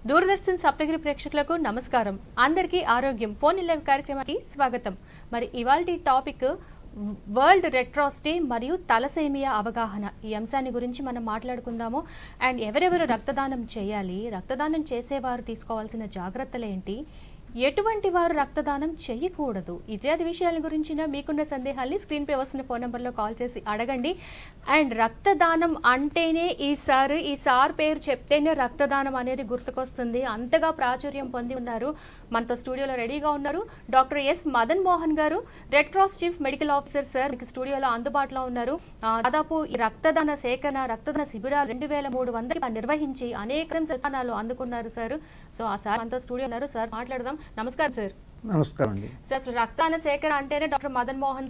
దూరదర్శన్ సప్తగిరి ప్రేక్షకులకు నమస్కారం. అందరికీ ఆరోగ్యం ఫోన్ ఇన్ లైవ్ కార్యక్రమానికి స్వాగతం. మరి ఇవాల్టి topic world red cross day మరియు తలసేమియా అవగాహన. ఈ అంశాన్ని గురించి మనం మాట్లాడుకుందాము. అండ్ ఎవరెవరు రక్తదానం చేయాలి, రక్తదానం చేసేవారు తీసుకోవాల్సిన జాగ్రత్తలు ఏంటి, ఎటువంటి వారు రక్తదానం చేయకూడదు, ఇత్యాది విషయాల గురించిన మీకున్న సందేహాల్ని స్క్రీన్ పై వస్తున్న ఫోన్ నెంబర్లో కాల్ చేసి అడగండి. అండ్ రక్తదానం అంటేనే ఈ సార్ పేరు చెప్తేనే రక్తదానం అనేది గుర్తుకొస్తుంది. అంతగా ప్రాచుర్యం పొంది ఉన్నారు. మనతో స్టూడియోలో రెడీగా ఉన్నారు డాక్టర్ ఎస్ మదన్ మోహన్ గారు, red cross chief medical officer sir మీకు స్టూడియోలో అందుబాటులో ఉన్నారు. దాదాపు ఈ రక్తదాన సేకరణ, రక్తదాన శిబిరాలు 2300 నిర్వహించి అనేక సన్మానాలు అందుకున్నారు సార్. సో ఆ సార్ మనతో స్టూడియో ఉన్నారు. సార్ మాట్లాడదాం. నమస్కారం సార్. నమస్కారం అండి. సార్ అసలు రక్తదాన సేకరణ అంటేనే డాక్టర్ మదన్ మోహన్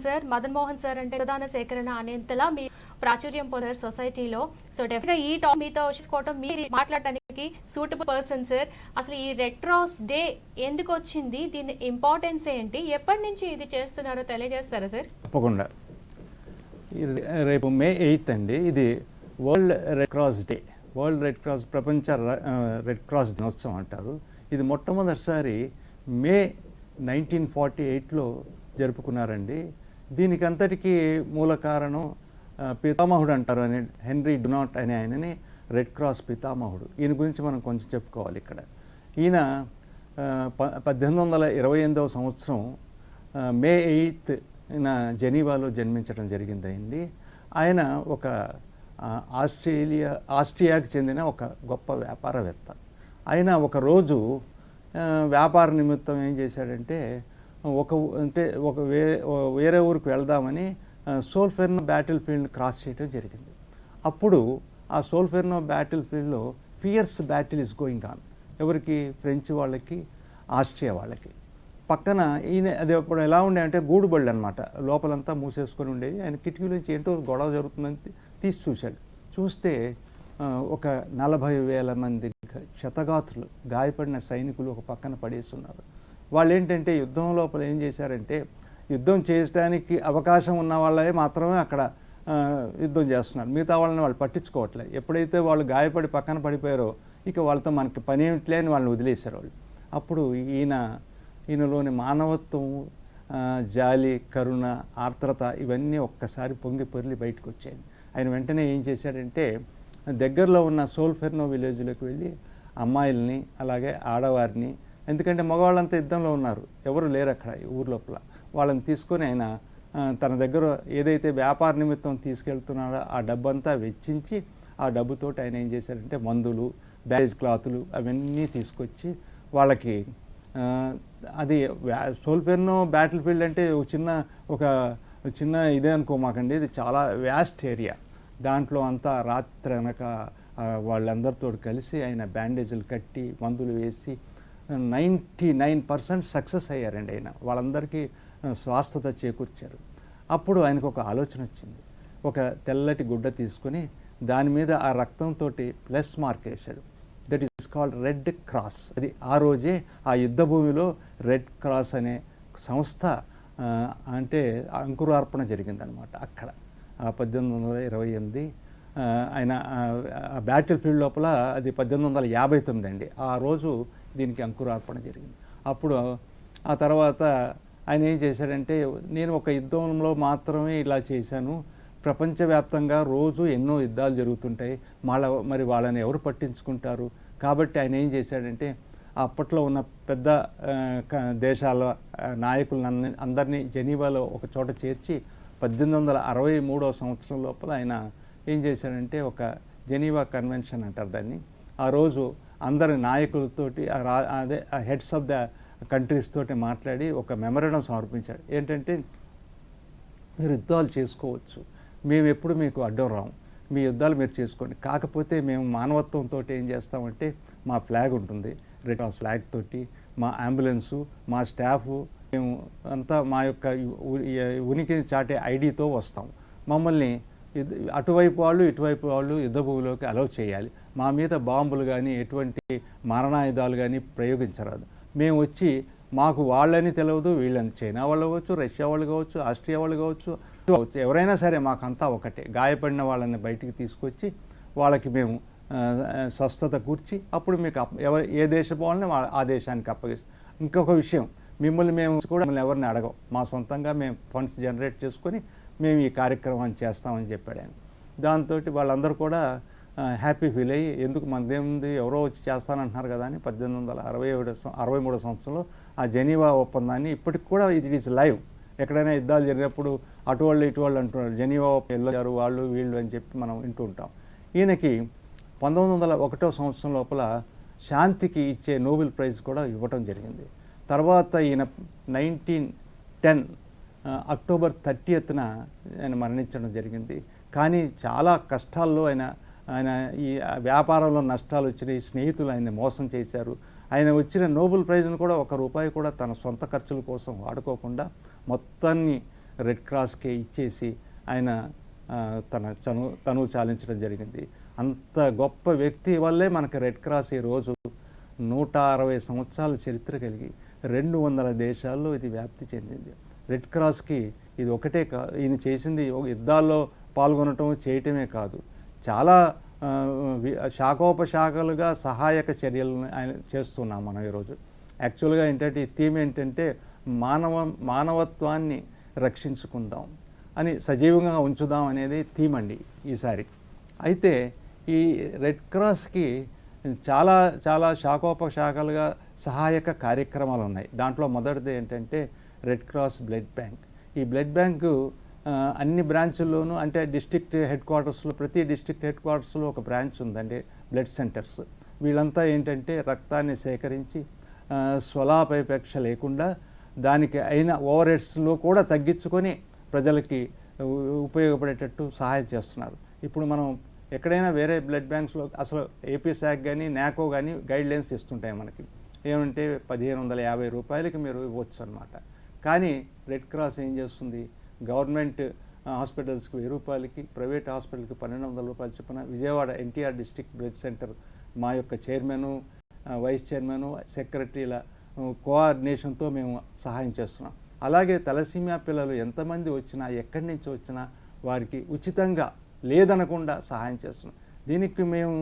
సార్ అంటే రక్తదాన సేకరణ అనేంతలా మీ ప్రాచుర్యం పొందారు సొసైటీలో. సో డెఫినెట్ గా ఈ టాపిక్ మీతో చేసుకోవటం, మీరు మాట్లాడటానికి సూటబుల్ పర్సన్ సార్. అసలు ఈ రెడ్ క్రాస్ డే ఎందుకు వచ్చింది, దీని ఇంపార్టెన్స్ ఏంటి, ఎప్పటి నుంచి ఇది చేస్తున్నారో తెలియజేస్తారా సార్? తప్పకుండా. రేపు May 8 అండి, ఇది world red cross day. World red cross, ప్రపంచ రెడ్ క్రాస్ దినోత్సవం అంటారు. ఇది మొట్టమొదటిసారి May 1948లో జరుపుకున్నారండి. దీనికి అంతటికీ మూల కారణం పితామహుడు అంటారు అని హెన్రీ డునాట్ అనే ఆయనని రెడ్ క్రాస్ పితామహుడు. ఈయన గురించి మనం కొంచెం చెప్పుకోవాలి ఇక్కడ. ఈయన 1828వ సంవత్సరం May 8 ఈయన జెనీవాలో జన్మించడం జరిగిందండి. ఆయన ఒక ఆస్ట్రియాకి చెందిన ఒక గొప్ప వ్యాపారవేత్త. ఆయన ఒకరోజు వ్యాపార నిమిత్తం ఏం చేశాడంటే వేరే ఊరికి వెళ్దామని సోల్ఫెర్నో బ్యాటిల్ ఫీల్డ్ క్రాస్ చేయడం జరిగింది. అప్పుడు ఆ సోల్ఫెర్నో బ్యాటిల్ ఫీల్డ్లో fears battle is going on. ఎవరికి? ఫ్రెంచ్ వాళ్ళకి, ఆస్ట్రియా వాళ్ళకి. పక్కన ఈయన అది అప్పుడు ఎలా ఉండే అంటే గూడుబళ్ళు అనమాట, లోపలంతా మూసేసుకొని ఉండేది. ఆయన కిటికీ నుంచి ఏంటో గొడవ జరుగుతుందని తీసి చూశాడు. చూస్తే ఒక 40,000 మంది క్షతగాత్రులు, గాయపడిన సైనికులు ఒక పక్కన పడేస్తున్నారు. వాళ్ళు ఏంటంటే యుద్ధం లోపల ఏం చేశారంటే, యుద్ధం చేయడానికి అవకాశం ఉన్న వాళ్ళే మాత్రమే అక్కడ యుద్ధం చేస్తున్నారు. మిగతా వాళ్ళని వాళ్ళు పట్టించుకోవట్లేదు. ఎప్పుడైతే వాళ్ళు గాయపడి పక్కన పడిపోయారో ఇక వాళ్ళతో మనకి పని ఏమిట్లే అని వాళ్ళని వదిలేశారు వాళ్ళు. అప్పుడు ఈయనలోని మానవత్వం, జాలి, కరుణ, ఆర్ద్రత ఇవన్నీ ఒక్కసారి పొంగి పొర్లి బయటకు వచ్చాయి. ఆయన వెంటనే ఏం చేశాడంటే, దగ్గరలో ఉన్న సోల్ఫెర్నో విలేజ్లోకి వెళ్ళి అమ్మాయిల్ని, అలాగే ఆడవారిని, ఎందుకంటే మగవాళ్ళంతా యుద్ధంలో ఉన్నారు, ఎవరు లేరు అక్కడ ఊరు లోపల, వాళ్ళని తీసుకొని ఆయన తన దగ్గర ఏదైతే వ్యాపార నిమిత్తం తీసుకెళ్తున్నాడో ఆ డబ్బంతా వెచ్చించి, ఆ డబ్బుతోటి ఆయన ఏం చేశారంటే మందులు, బ్యారేజ్ క్లాతులు అవన్నీ తీసుకొచ్చి వాళ్ళకి, అది సోల్ఫెర్నో బ్యాటిల్ ఫీల్డ్ అంటే ఒక చిన్న ఇదే అనుకోమాకండి, ఇది చాలా వ్యాస్ట్ ఏరియా. దాంట్లో అంతా రాత్రి అనక వాళ్ళందరితో కలిసి ఆయన బ్యాండేజీలు కట్టి మందులు వేసి 99% సక్సెస్ అయ్యారండి. ఆయన వాళ్ళందరికీ స్వస్థత చేకూర్చారు. అప్పుడు ఆయనకు ఒక ఆలోచన వచ్చింది. ఒక తెల్లటి గుడ్డ తీసుకొని దాని మీద ఆ రక్తంతో ప్లస్ మార్క్ వేశాడు. That is called red cross. అది ఆ రోజే ఆ యుద్ధ భూమిలో రెడ్ క్రాస్ అనే సంస్థ అంటే అంకురార్పణ జరిగిందనమాట. అక్కడ 1828 ఆయన బ్యాటిల్ ఫీల్డ్ లోపల, అది 1859 అండి. ఆ రోజు దీనికి అంకురార్పణ జరిగింది. అప్పుడు ఆ తర్వాత ఆయన ఏం చేశాడంటే, నేను ఒక యుద్ధంలో మాత్రమే ఇలా చేశాను, ప్రపంచవ్యాప్తంగా రోజు ఎన్నో యుద్ధాలు జరుగుతుంటాయి, మరి వాళ్ళని ఎవరు పట్టించుకుంటారు? కాబట్టి ఆయన ఏం చేశాడంటే, అప్పట్లో ఉన్న పెద్ద దేశాల నాయకులను అందరినీ జెనీవాలో ఒక చోట చేర్చి 1863వ సంవత్సరం లోపల ఆయన ఏం చేశాడంటే, ఒక జెనీవా కన్వెన్షన్ అంటారు దాన్ని, ఆ రోజు అందరి నాయకులతోటి, అదే హెడ్స్ ఆఫ్ ద కంట్రీస్ తోటి మాట్లాడి ఒక మెమరాండం సమర్పించాడు. ఏంటంటే, మీరు యుద్ధాలు చేసుకోవచ్చు, మేము ఎప్పుడు మీకు అడ్డం రాము, మీ యుద్ధాలు మీరు చేసుకోండి, కాకపోతే మేము మానవత్వంతో ఏం చేస్తామంటే, మా ఫ్లాగ్ ఉంటుంది, రెడ్ క్రాస్ ఫ్లాగ్ తోటి, మా అంబులెన్సు, మా స్టాఫు, మేము అంతా మా యొక్క ఉనికిని చాటే ఐడితో వస్తాం. మమ్మల్ని అటువైపు వాళ్ళు ఇటువైపు వాళ్ళు యుద్ధ భూమిలోకి అలౌ చేయాలి. మా మీద బాంబులు కానీ ఎటువంటి మారణాయుధాలు కానీ ప్రయోగించరాదు. మేము వచ్చి, మాకు వాళ్ళని తెలియదు, వీళ్ళని చైనా వాళ్ళు కావచ్చు, రష్యా వాళ్ళు కావచ్చు, ఆస్ట్రియా వాళ్ళు కావచ్చు, ఎవరైనా సరే మాకంతా ఒకటే. గాయపడిన వాళ్ళని బయటికి తీసుకొచ్చి వాళ్ళకి మేము స్వస్థత కూర్చి అప్పుడు మీకు ఏ దేశం వాళ్ళని ఆ దేశానికి అప్పగిస్తాం. ఇంకొక విషయం, మిమ్మల్ని మేము కూడా మిమ్మల్ని ఎవరిని అడగం, మా సొంతంగా మేము ఫండ్స్ జనరేట్ చేసుకొని మేము ఈ కార్యక్రమాన్ని చేస్తామని చెప్పాడు ఆయన. దాంతో వాళ్ళందరూ కూడా హ్యాపీ ఫీల్ అయ్యి, ఎందుకు మనదేముంది ఎవరో వచ్చి చేస్తానంటున్నారు కదా అని 1863 సంవత్సరంలో ఆ జెనీవా ఒప్పందాన్ని, ఇప్పటికి కూడా ఇట్ ఈస్ లైవ్, ఎక్కడైనా యుద్ధాలు జరిగినప్పుడు అటువాళ్ళు ఇటువాళ్ళు అంటున్నారు, జెనీవా వెళ్ళారు వాళ్ళు వీళ్ళు అని చెప్పి మనం వింటూ ఉంటాం. ఈయనకి 1901 సంవత్సరం లోపల శాంతికి ఇచ్చే నోబెల్ ప్రైజ్ కూడా ఇవ్వటం జరిగింది. తర్వాత ఈయన 1910 అక్టోబర్ 30న ఆయన మరణించడం జరిగింది. కానీ చాలా కష్టాల్లో ఆయన ఈ వ్యాపారంలో నష్టాలు వచ్చినాయి, స్నేహితులు ఆయన్ని మోసం చేశారు. ఆయన వచ్చిన నోబెల్ ప్రైజ్ను కూడా ₹1 కూడా తన సొంత ఖర్చుల కోసం వాడుకోకుండా మొత్తాన్ని రెడ్ క్రాస్కే ఇచ్చేసి ఆయన తనువు చాలించడం జరిగింది. అంత గొప్ప వ్యక్తి వల్లే మనకి రెడ్ క్రాస్ ఈరోజు 160 సంవత్సరాల చరిత్ర కలిగి 200 దేశాల్లో ఇది వ్యాప్తి చెందింది. రెడ్ క్రాస్కి ఇది ఒకటే కాదు, ఈయన చేసింది యుద్ధాల్లో పాల్గొనటం చేయటమే కాదు, చాలా శాఖోపశాఖలుగా సహాయక చర్యలను ఆయన చేస్తున్నాం మనం ఈరోజు. యాక్చువల్గా ఏంటంటే ఈ థీమ్ ఏంటంటే మానవత్వాన్ని రక్షించుకుందాం అని, సజీవంగా ఉంచుదాం అనేది థీమ్ అండి ఈసారి. అయితే ఈ రెడ్ క్రాస్కి చాలా చాలా శాఖోపశాఖలుగా సహాయక కార్యక్రమాలు ఉన్నాయి. దాంట్లో మొదటిది ఏంటంటే రెడ్ క్రాస్ బ్లడ్ బ్యాంక్. ఈ బ్లడ్ బ్యాంకు అన్ని బ్రాంచుల్లోనూ, అంటే డిస్ట్రిక్ట్ హెడ్ క్వార్టర్స్లో, ప్రతి డిస్ట్రిక్ట్ హెడ్ క్వార్టర్స్లో ఒక బ్రాంచ్ ఉందండి, బ్లడ్ సెంటర్స్. వీళ్ళంతా ఏంటంటే రక్తాన్ని సేకరించి స్వలాపేక్ష లేకుండా దానికి అయిన ఓవర్ హెడ్స్లో కూడా తగ్గించుకొని ప్రజలకి ఉపయోగపడేటట్టు సహాయం చేస్తున్నారు. ఇప్పుడు మనం ఎక్కడైనా వేరే బ్లడ్ బ్యాంక్స్లో అసలు ఏపీ శాఖ కానీ నాకో కానీ గైడ్లైన్స్ ఇస్తుంటాయి మనకి, ఏమంటే ₹1550 మీరు ఇవ్వచ్చు అనమాట. కానీ రెడ్ క్రాస్ ఏం చేస్తుంది, గవర్నమెంట్ హాస్పిటల్స్కి ₹1000, ప్రైవేట్ హాస్పిటల్కి ₹1200 చొప్పున Vijayawada NTR district blood centre మా యొక్క చైర్మను, వైస్ చైర్మను, సెక్రటరీల కోఆర్డినేషన్తో మేము సహాయం చేస్తున్నాం. అలాగే తలసీమియా పిల్లలు ఎంతమంది వచ్చినా, ఎక్కడి నుంచి వచ్చినా వారికి ఉచితంగా లేదనకుండా సహాయం చేస్తున్నాం. దీనికి మేము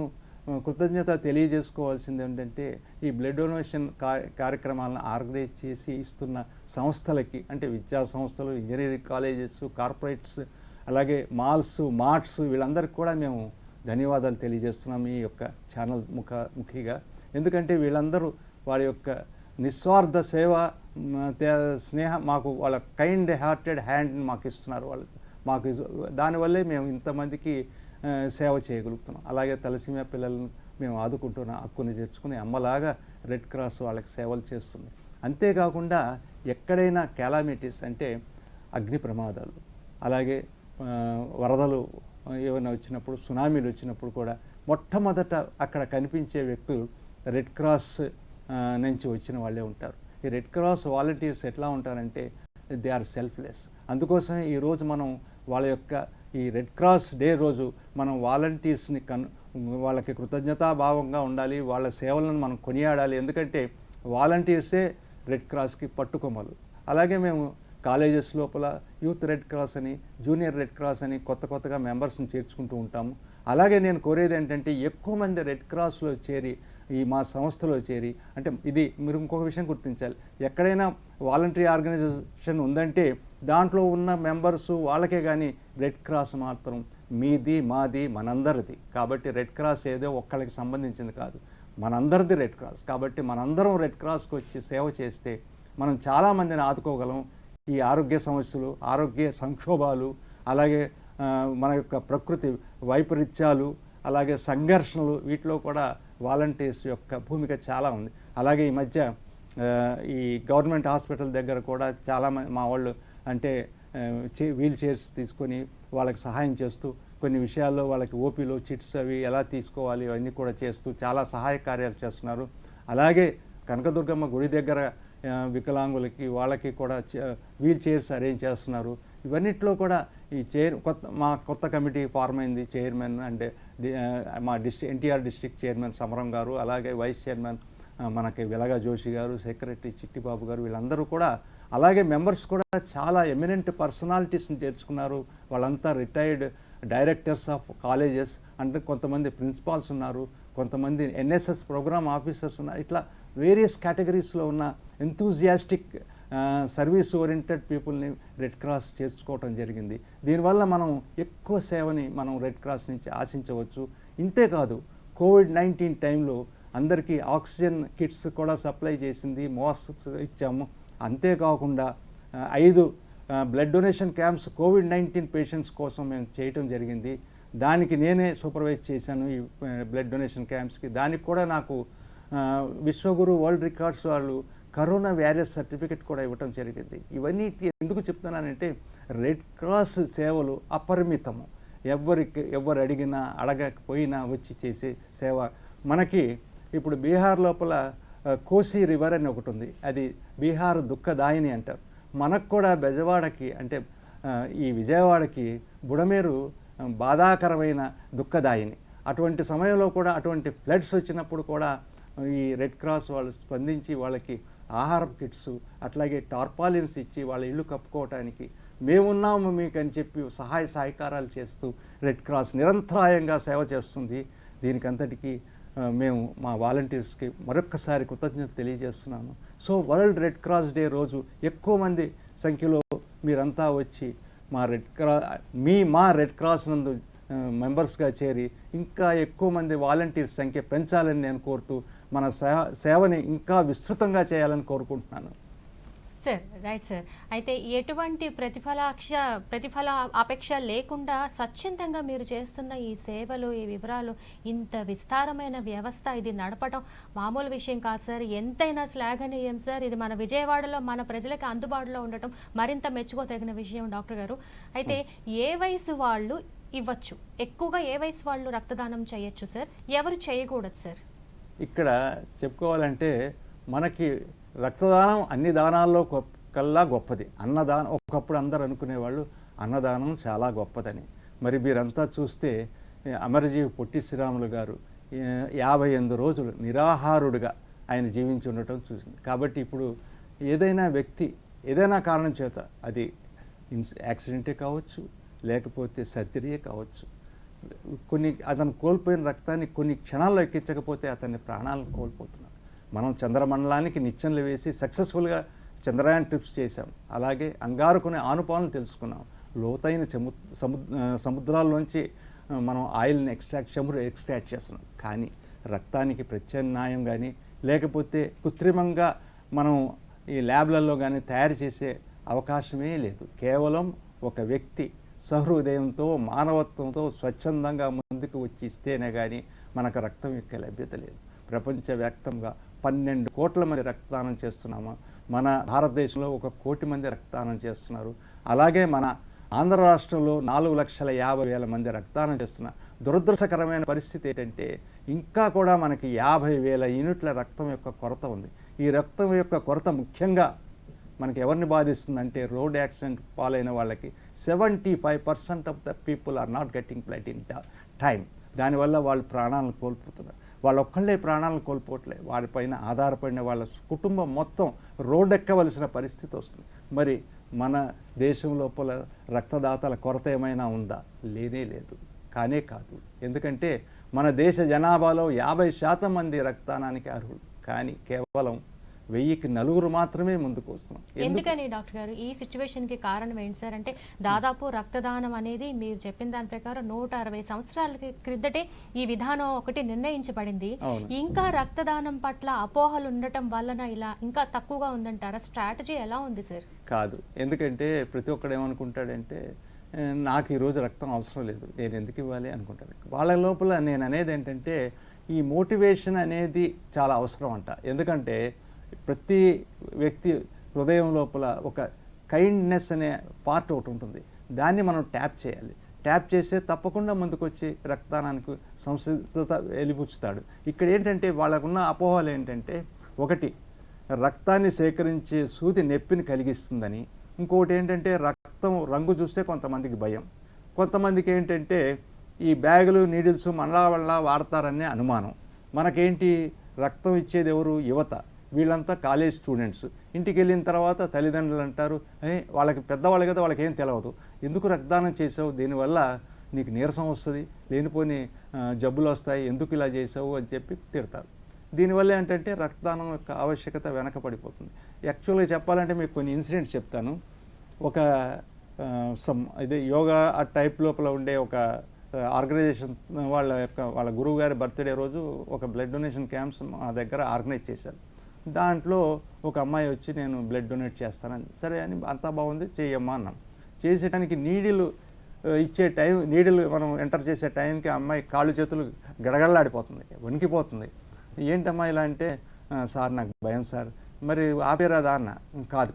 కృతజ్ఞత తెలియజేసుకోవాల్సింది ఏంటంటే, ఈ బ్లడ్ డొనేషన్ కార్యక్రమాలను ఆర్గనైజ్ చేసి ఇస్తున్న సంస్థలకి, అంటే విద్యా సంస్థలు, ఇంజనీరింగ్ కాలేజెస్, కార్పొరేట్స్, అలాగే మాల్స్, మార్ట్స్, వీళ్ళందరికీ కూడా మేము ధన్యవాదాలు తెలియజేస్తున్నాం ఈ యొక్క ఛానల్ ముఖిగా. ఎందుకంటే వీళ్ళందరూ వారి యొక్క నిస్వార్థ సేవ, స్నేహం, మాకు వాళ్ళ కైండ్ హార్టెడ్ హ్యాండ్ని మాకు ఇస్తున్నారు. మాకు దానివల్లే మేము ఇంతమందికి సేవ చేయగలుగుతున్నాం. అలాగే తలసీమియా పిల్లలను మేము ఆదుకుంటున్న హక్కుని చేర్చుకుని అమ్మలాగా రెడ్ క్రాస్ వాళ్ళకి సేవలు చేస్తుంది. అంతేకాకుండా ఎక్కడైనా క్యాలామిటీస్, అంటే అగ్ని ప్రమాదాలు, అలాగే వరదలు ఏమైనా వచ్చినప్పుడు, సునామీలు వచ్చినప్పుడు కూడా మొట్టమొదట అక్కడ కనిపించే వ్యక్తులు రెడ్ క్రాస్ నుంచి వచ్చిన వాళ్ళే ఉంటారు. ఈ రెడ్ క్రాస్ వాలంటీర్స్ ఎట్లా ఉంటారంటే దే ఆర్ సెల్ఫ్లెస్. అందుకోసమే ఈరోజు మనం వాళ్ళ యొక్క ఈ రెడ్ క్రాస్ డే రోజు మనం వాలంటీర్స్ని వాళ్ళకి కృతజ్ఞతాభావంగా ఉండాలి, వాళ్ళ సేవలను మనం కొనియాడాలి. ఎందుకంటే వాలంటీర్సే రెడ్ క్రాస్కి పట్టుకొమ్మలు. అలాగే మేము కాలేజెస్ లోపల యూత్ రెడ్ క్రాస్ అని, జూనియర్ రెడ్ క్రాస్ అని కొత్తగా మెంబర్స్ని చేర్చుకుంటూ ఉంటాము. అలాగే నేను కోరేది ఏంటంటే ఎక్కువ మంది రెడ్ క్రాస్లో చేరి, ఈ మా సంస్థలో చేరి, అంటే ఇది మీరు ఇంకొక విషయం గుర్తించాలి, ఎక్కడైనా వాలంటరీ ఆర్గనైజేషన్ ఉందంటే దాంట్లో ఉన్న మెంబర్స్ వాళ్ళకే కానీ రెడ్ క్రాస్ మాత్రం మీది, మాది, మనందరిది. కాబట్టి రెడ్ క్రాస్ ఏదో ఒక్కళ్ళకి సంబంధించింది కాదు, మనందరిది రెడ్ క్రాస్. కాబట్టి మనందరం రెడ్ క్రాస్కి వచ్చి సేవ చేస్తే మనం చాలామందిని ఆదుకోగలం. ఈ ఆరోగ్య సమస్యలు, ఆరోగ్య సంక్షోభాలు, అలాగే మన యొక్క ప్రకృతి వైపరీత్యాలు, అలాగే సంఘర్షణలు, వీటిలో కూడా వాలంటీర్స్ యొక్క భూమిక చాలా ఉంది. అలాగే ఈ మధ్య ఈ గవర్నమెంట్ హాస్పిటల్ దగ్గర కూడా చాలామంది మా వాళ్ళు అంటే వీల్ చైర్స్ తీసుకొని వాళ్ళకి సహాయం చేస్తూ, కొన్ని విషయాల్లో వాళ్ళకి ఓపీలో చిట్స్ అవి ఎలా తీసుకోవాలి అవన్నీ కూడా చేస్తూ చాలా సహాయ కార్యాలు చేస్తున్నారు. అలాగే కనకదుర్గమ్మ గుడి దగ్గర వికలాంగులకి వాళ్ళకి కూడా వీల్ చైర్స్ అరేంజ్ చేస్తున్నారు. ఇవన్నిట్లో కూడా ఈ మా కొత్త కమిటీ ఫార్మ్ అయింది. చైర్మన్ అంటే మా ఎన్టీఆర్ డిస్ట్రిక్ట్ చైర్మన్ సమరం గారు, అలాగే వైస్ చైర్మన్ మనకి వెలగా జోషి గారు, సెక్రటరీ చిట్టిబాబు గారు, వీళ్ళందరూ కూడా, అలాగే మెంబర్స్ కూడా చాలా ఎమినెంట్ పర్సనాలిటీస్ని చేర్చుకున్నారు. వాళ్ళంతా రిటైర్డ్ డైరెక్టర్స్ ఆఫ్ కాలేజెస్, అంటే కొంతమంది ప్రిన్సిపాల్స్ ఉన్నారు, కొంతమంది ఎన్ఎస్ఎస్ ప్రోగ్రామ్ ఆఫీసర్స్ ఉన్నారు. ఇట్లా వేరియస్ కేటగిరీస్లో ఉన్న ఎంతూజియాస్టిక్ సర్వీస్ ఓరియంటెడ్ పీపుల్ని రెడ్ క్రాస్ చేర్చుకోవటం జరిగింది. దీనివల్ల మనం ఎక్కువ సేవని మనం రెడ్ క్రాస్ నుంచి ఆశించవచ్చు. ఇంతేకాదు, కోవిడ్-19 టైంలో అందరికీ ఆక్సిజన్ కిట్స్ కూడా సప్లై చేసింది, మాస్క్స్ ఇచ్చాము. అంతేకాకుండా 5 blood donation camps COVID-19 patients కోసం మేము చేయటం జరిగింది. దానికి నేనే సూపర్వైజ్ చేశాను ఈ బ్లడ్ డొనేషన్ క్యాంప్స్కి. దానికి కూడా నాకు విశ్వగురు వరల్డ్ రికార్డ్స్ వాళ్ళు కరోనా వ్యారియస్ సర్టిఫికెట్ కూడా ఇవ్వటం జరిగింది. ఇవన్నీ ఎందుకు చెప్తున్నానంటే రెడ్ క్రాస్ సేవలు అపరిమితము. ఎవరు అడిగినా అడగకపోయినా వచ్చి చేసే సేవ. మనకి ఇప్పుడు బీహార్ లోపల కోసి రివర్ అని ఒకటి ఉంది, అది బీహార్ దుఃఖదాయిని అంటారు. మనకు కూడా బెజవాడకి అంటే ఈ విజయవాడకి బుడమేరు బాధాకరమైన దుఃఖదాయిని. అటువంటి సమయంలో కూడా అటువంటి ఫ్లడ్స్ వచ్చినప్పుడు కూడా ఈ రెడ్ క్రాస్ వాళ్ళు స్పందించి వాళ్ళకి ఆహార కిట్స్, అట్లాగే టార్పాలిన్స్ ఇచ్చి వాళ్ళ ఇల్లు కప్పుకోవటానికి మేమున్నాము మీకు అని చెప్పి సహాయ సహకారాలు చేస్తూ రెడ్ క్రాస్ నిరంతరాయంగా సేవ చేస్తుంది. దీనికంతటికీ మేము మా వాలంటీర్స్కి మరొక్కసారి కృతజ్ఞత తెలియజేస్తున్నాను. So world red cross day రోజు ఎక్కువ మంది సంఖ్యలో మీరంతా వచ్చి మా రెడ్ క్రాస్ నందు మెంబర్స్గా చేరి ఇంకా ఎక్కువ మంది వాలంటీర్స్ సంఖ్య పెంచాలని నేను కోరుతూ మన సేవని ఇంకా విస్తృతంగా చేయాలని కోరుకుంటున్నాను. Sir, right sir. అయితే ఎటువంటి ప్రతిఫల అపేక్ష లేకుండా స్వచ్ఛందంగా మీరు చేస్తున్న ఈ సేవలు, ఈ వివరాలు, ఇంత విస్తారమైన వ్యవస్థ ఇది నడపడం మామూలు విషయం కాదు సార్. ఎంతైనా శ్లాఘనీయం సార్. ఇది మన విజయవాడలో మన ప్రజలకు అందుబాటులో ఉండటం మరింత మెచ్చుకోదగిన విషయం డాక్టర్ గారు. అయితే ఏ వయసు వాళ్ళు ఇవ్వచ్చు, ఎక్కువగా ఏ వయసు వాళ్ళు రక్తదానం చేయొచ్చు సార్, ఎవరు చేయకూడదు సార్? ఇక్కడ చెప్పుకోవాలంటే మనకి రక్తదానం అన్ని దానాల్లో కల్లా గొప్పది. అన్నదానం ఒకప్పుడు అందరు అనుకునేవాళ్ళు అన్నదానం చాలా గొప్పదని. మరి మీరంతా చూస్తే అమరజీవి పొట్టి శ్రీరాములు గారు 58 రోజులు నిరాహారుడిగా ఆయన జీవించి ఉండటం చూసింది. కాబట్టి ఇప్పుడు ఏదైనా వ్యక్తి ఏదైనా కారణం చేత, అది యాక్సిడెంటే కావచ్చు, లేకపోతే సర్జరీయే కావచ్చు, అతను కోల్పోయిన రక్తాన్ని కొన్ని క్షణాల్లో ఎక్కించకపోతే అతని ప్రాణాలను కోల్పోతున్నాడు. మనం చంద్రమండలానికి నిచ్చెనలు వేసి సక్సెస్ఫుల్గా చంద్రయాన్ ట్రిప్స్ చేశాం. అలాగే అంగారకునే ఆనుపాలను తెలుసుకున్నాం. లోతైన సముద్రాల్లోంచి మనం ఆయిల్ని చమురు ఎక్స్ట్రాక్ట్ చేస్తున్నాం. కానీ రక్తానికి ప్రత్యామ్నాయం కానీ లేకపోతే కృత్రిమంగా మనం ఈ ల్యాబ్లలో కానీ తయారు చేసే అవకాశమే లేదు. కేవలం ఒక వ్యక్తి సహృదయంతో, మానవత్వంతో స్వచ్ఛందంగా ముందుకు వచ్చి ఇస్తేనే కానీ మనకు రక్తం యొక్క లభ్యత లేదు. ప్రపంచవ్యాప్తంగా 12 కోట్ల మంది రక్తదానం చేస్తున్నాము. మన భారతదేశంలో 1 కోటి మంది రక్తదానం చేస్తున్నారు. అలాగే మన ఆంధ్ర రాష్ట్రంలో 4,50,000 మంది రక్తదానం చేస్తున్నారు. దురదృష్టకరమైన పరిస్థితి ఏంటంటే ఇంకా కూడా మనకి 50,000 యూనిట్ల రక్తం యొక్క కొరత ఉంది. ఈ రక్తం యొక్క కొరత ముఖ్యంగా మనకి ఎవరిని బాధిస్తుందంటే రోడ్ యాక్సిడెంట్ పాలైన వాళ్ళకి 75% of the people are not getting blood in time. దానివల్ల వాళ్ళు ప్రాణాలను కోల్పోతున్నారు. వాళ్ళు ఒక్కళ్ళే ప్రాణాలను కోల్పోవట్లే, వారిపైన ఆధారపడిన వాళ్ళ కుటుంబం మొత్తం రోడ్డెక్కవలసిన పరిస్థితి వస్తుంది. మరి మన దేశం లోపల రక్తదాతల కొరత ఏమైనా ఉందా? లేనే లేదు. కానే కాదు. ఎందుకంటే మన దేశ జనాభాలో 50% మంది రక్తదానానికి అర్హులు. కానీ కేవలం 1000కి 4 మాత్రమే ముందుకు వస్తున్నాం. ఎందుకని డాక్టర్ గారు ఈ సిచ్యువేషన్కి కారణం ఏంటి సార్? అంటే దాదాపు రక్తదానం అనేది మీరు చెప్పిన దాని ప్రకారం 160 సంవత్సరాల క్రిందటే ఈ విధానం ఒకటి నిర్ణయించబడింది. ఇంకా రక్తదానం పట్ల అపోహలు ఉండటం వలన ఇలా ఇంకా తక్కువగా ఉందంటారా? స్ట్రాటజీ ఎలా ఉంది సార్? కాదు. ఎందుకంటే ప్రతి ఒక్కడు ఏమనుకుంటాడంటే నాకు ఈరోజు రక్తం అవసరం లేదు, నేను ఎందుకు ఇవ్వాలి అనుకుంటాను. వాళ్ళ లోపల నేను అనేది ఏంటంటే ఈ మోటివేషన్ అనేది చాలా అవసరం అంట. ఎందుకంటే ప్రతి వ్యక్తి హృదయం లోపల ఒక కైండ్నెస్ అనే పార్ట్ ఒకటి ఉంటుంది. దాన్ని మనం ట్యాప్ చేయాలి. ట్యాప్ చేస్తే తప్పకుండా ముందుకొచ్చి రక్తదానానికి సంసిద్ధత వెలిపుచ్చుతాడు. ఇక్కడ ఏంటంటే వాళ్ళకున్న అపోహలు ఏంటంటే, ఒకటి రక్తాన్ని సేకరించే సూది నొప్పిని కలిగిస్తుందని, ఇంకొకటి ఏంటంటే రక్తం రంగు చూస్తే కొంతమందికి భయం, కొంతమందికి ఏంటంటే ఈ బ్యాగులు నీడిల్స్ మళ్ళా వాడతారనే అనుమానం. మనకేంటి రక్తం ఇచ్చేది ఎవరు? యువత. వీళ్ళంతా కాలేజ్ స్టూడెంట్స్. ఇంటికి వెళ్ళిన తర్వాత తల్లిదండ్రులు అంటారు, వాళ్ళకి పెద్దవాళ్ళు కదా, వాళ్ళకి ఏం తెలియదు, ఎందుకు రక్తదానం చేసావు, దీనివల్ల నీకు నీరసం వస్తుంది, లేనిపోని జబ్బులు వస్తాయి, ఎందుకు ఇలా చేసావు అని చెప్పి తిడతారు. దీనివల్ల ఏంటంటే రక్తదానం యొక్క ఆవశ్యకత వెనకపడిపోతుంది. యాక్చువల్గా చెప్పాలంటే మీకు కొన్ని ఇన్సిడెంట్స్ చెప్తాను. ఒక ఇదే యోగా ఆ టైప్ లోపల ఉండే ఒక ఆర్గనైజేషన్ వాళ్ళ గురువు గారి బర్త్డే రోజు ఒక బ్లడ్ డొనేషన్ క్యాంప్స్ మా దగ్గర ఆర్గనైజ్ చేశారు. దాంట్లో ఒక అమ్మాయి వచ్చి నేను బ్లడ్ డొనేట్ చేస్తానని, సరే అని అంతా బాగుంది, చేయమ్మా అన్నాం. చేసేటానికి నీడిలు ఇచ్చే టైం, నీడిలు మనం ఎంటర్ చేసే టైంకి అమ్మాయి కాళ్ళు చేతులు గడగడలాడిపోతుంది, వణికిపోతుంది. ఏంటమ్మా ఇలా అంటే, సార్ నాకు భయం సార్, మరి ఆపేరాదా అన్న.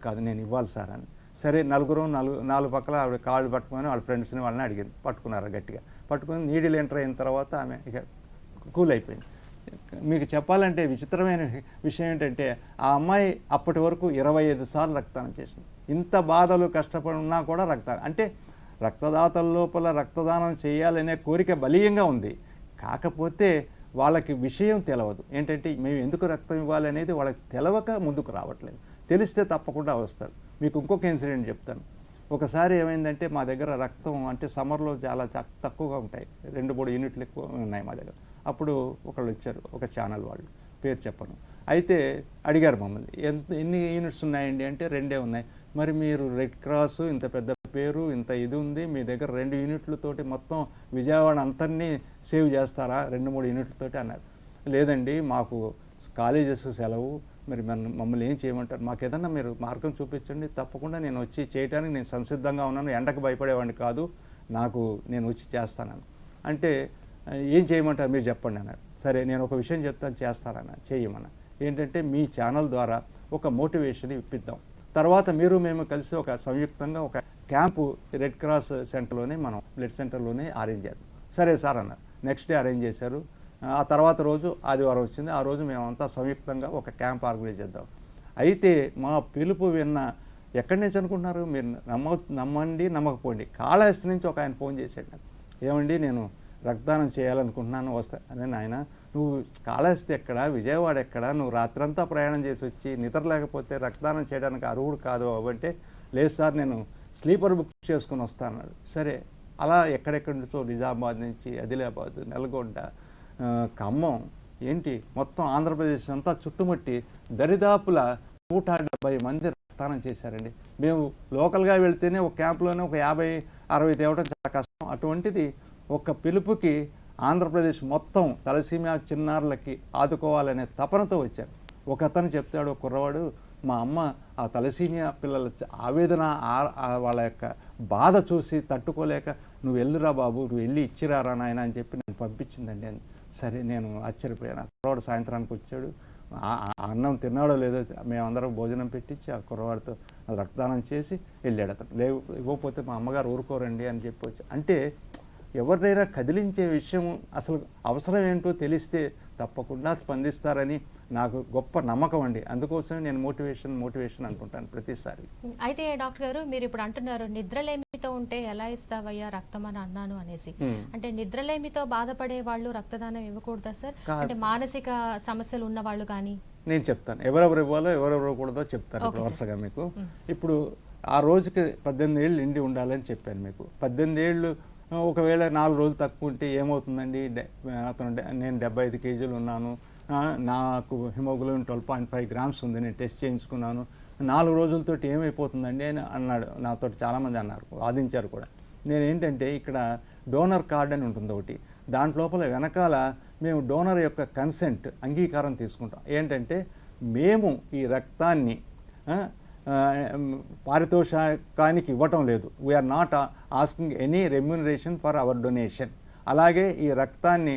కాదు నేను ఇవ్వాలి సార్ అని. సరే నాలుగు పక్కల ఆవిడ కాళ్ళు పట్టుకొని వాళ్ళ ఫ్రెండ్స్ని వాళ్ళని అడిగింది, పట్టుకున్నారు గట్టిగా. పట్టుకొని నీడిలు ఎంటర్ అయిన తర్వాత ఆమె ఇక కూల్ అయిపోయింది. మీకు చెప్పాలంటే విచిత్రమైన విషయం ఏంటంటే ఆ అమ్మాయి అప్పటి వరకు 25 సార్లు రక్తదానం చేసింది. ఇంత బాధలు కష్టపడినా కూడా రక్తదానం అంటే రక్తదాతల లోపల రక్తదానం చేయాలనే కోరిక బలీయంగా ఉంది. కాకపోతే వాళ్ళకి విషయం తెలవదు. ఏంటంటే మేము ఎందుకు రక్తం ఇవ్వాలి అనేది వాళ్ళకి తెలవక ముందుకు రావట్లేదు. తెలిస్తే తప్పకుండా వస్తారు. మీకు ఇంకొక ఇన్సిడెంట్ చెప్తాను. ఒకసారి ఏమైందంటే మా దగ్గర రక్తం అంటే సమ్మర్లో చాలా తక్కువగా ఉంటాయి, 2-3 యూనిట్లు ఎక్కువ ఉన్నాయి మా దగ్గర. అప్పుడు ఒకళ్ళు వచ్చారు, ఒక ఛానల్ వాళ్ళు, పేరు చెప్పను. అయితే అడిగారు మమ్మల్ని, ఎన్ని యూనిట్స్ ఉన్నాయండి అంటే 2 ఉన్నాయి. మరి మీరు రెడ్ క్రాస్ ఇంత పెద్ద పేరు ఇంత ఇది ఉంది, మీ దగ్గర 2 యూనిట్లతోటి మొత్తం విజయవాడ అంతర్ని సేవ్ చేస్తారా 2-3 యూనిట్లతోటి అన్నారు. లేదండి మాకు కాలేజెస్ సెలవు, మరి మమ్మల్ని ఏం చేయమంటారు, మాకు ఏదన్నా మీరు మార్గం చూపించండి, తప్పకుండా నేను వచ్చి చేయడానికి నేను సంసిద్ధంగా ఉన్నాను, ఎండకు భయపడేవాడిని కాదు, నేను వచ్చి చేస్తానని. అంటే ఏం చేయమంటారు మీరు చెప్పండి అన్నాడు. సరే నేను ఒక విషయం చెప్తాను, చేస్తానన్నా, చేయమన్నా. ఏంటంటే మీ ఛానల్ ద్వారా ఒక మోటివేషన్ ఇప్పిద్దాం, తర్వాత మేము కలిసి ఒక సంయుక్తంగా ఒక క్యాంపు రెడ్ క్రాస్ సెంటర్లోనే మనం బ్లడ్ సెంటర్లోనే అరేంజ్ చేద్దాం. సరే సార్ అన్నారు. నెక్స్ట్ డే అరేంజ్ చేశారు. ఆ తర్వాత రోజు ఆదివారం వచ్చింది. ఆ రోజు మేమంతా సంయుక్తంగా ఒక క్యాంప్ ఆర్గనైజ్ చేద్దాం. అయితే మా పిలుపు విన్న, ఎక్కడి నుంచి అనుకుంటున్నారు మీరు, నమ్మండి నమ్మకపోండి, కాళహస్తి నుంచి ఒక ఆయన ఫోన్ చేశాడు. ఏమండి నేను రక్తదానం చేయాలనుకుంటున్నాను, వస్తా అనే. నాయన నువ్వు కాళహస్తి ఎక్కడ, విజయవాడ ఎక్కడ, నువ్వు రాత్రంతా ప్రయాణం చేసి వచ్చి నిద్ర లేకపోతే రక్తదానం చేయడానికి అర్హుడు కాదు అవంటే, లేదు సార్ నేను స్లీపర్ బుక్ చేసుకుని వస్తాను అన్నాడు. సరే అలా ఎక్కడెక్కడి నుంచో నిజామాబాద్ నుంచి, ఆదిలాబాద్, నల్గొండ, ఖమ్మం, ఏంటి మొత్తం ఆంధ్రప్రదేశ్ అంతా చుట్టుముట్టి దరిదాపుల 170 మంది రక్తదానం చేశారండి. మేము లోకల్గా వెళ్తేనే ఒక క్యాంపులోనే ఒక 50-60 తేవడం చాలా కష్టం. అటువంటిది ఒక పిలుపుకి ఆంధ్రప్రదేశ్ మొత్తం తలసీమియా చిన్నారులకి ఆదుకోవాలనే తపనతో వచ్చారు. ఒక అతను చెప్తాడు, ఒక కుర్రవాడు, మా అమ్మ ఆ తలసీమియా పిల్లల ఆవేదన, వాళ్ళ యొక్క బాధ చూసి తట్టుకోలేక, నువ్వు వెళ్ళురా బాబు, నువ్వు వెళ్ళి ఇచ్చిరారా నాయన అని చెప్పి నేను పంపించిందండి అని. సరే నేను ఆశ్చర్యపోయాను. ఆ కుర్రవాడు సాయంత్రానికి వచ్చాడు. అన్నం తిన్నాడో లేదో మేమందరం భోజనం పెట్టించి ఆ కుర్రవాడితో రక్తదానం చేసి వెళ్ళాడు. అతను ఇవ్వకపోతే మా అమ్మగారు ఊరుకోరండి అని చెప్పి వచ్చి. అంటే ఎవరినైనా కదిలించే విషయం అసలు అవసరం ఏంటో తెలిస్తే తప్పకుండా స్పందిస్తారని నాకు గొప్ప నమ్మకం అండి. అందుకోసమే నేను మోటివేషన్ అనుకుంటాను ప్రతిసారి. అయితే డాక్టర్ గారు, మీరు ఇప్పుడు అంటున్నారు నిద్రలేమితో ఉంటే ఎలా ఇస్తావయ్యా రక్తం అని అన్నాను అనేసి. అంటే నిద్రలేమితో బాధపడే వాళ్ళు రక్తదానం ఇవ్వకూడదా సార్? అంటే మానసిక సమస్యలు ఉన్న వాళ్ళు కానీ. నేను చెప్తాను ఎవరెవరు ఇవ్వాలో ఎవరెవరు ఇవ్వకూడదో చెప్తాను వరుసగా మీకు. ఇప్పుడు ఆ రోజుకి 18 ఏళ్ళు నిండి ఉండాలని చెప్పాను మీకు. 18 ఏళ్ళు ఒకవేళ 4 రోజులు తక్కువ ఉంటే ఏమవుతుందండి, నేను 75 కేజీలు ఉన్నాను, నాకు హిమోగ్లోబిన్ 12.5 గ్రామ్స్ ఉంది, నేను టెస్ట్ చేయించుకున్నాను, 4 రోజులతో ఏమైపోతుందండి అని అన్నాడు. నాతో చాలామంది అన్నారు, వాదించారు కూడా. నేనేంటంటే ఇక్కడ డోనర్ కార్డ్ అని ఉంటుంది ఒకటి, దాంట్లోపల వెనకాల మేము డోనర్ యొక్క కన్సెంట్, అంగీకారం తీసుకుంటాం. ఏంటంటే మేము ఈ రక్తాన్ని పారితోషికానికి ఇవ్వటం లేదు, we are not asking any remuneration for our donation. అలాగే ఈ రక్తాన్ని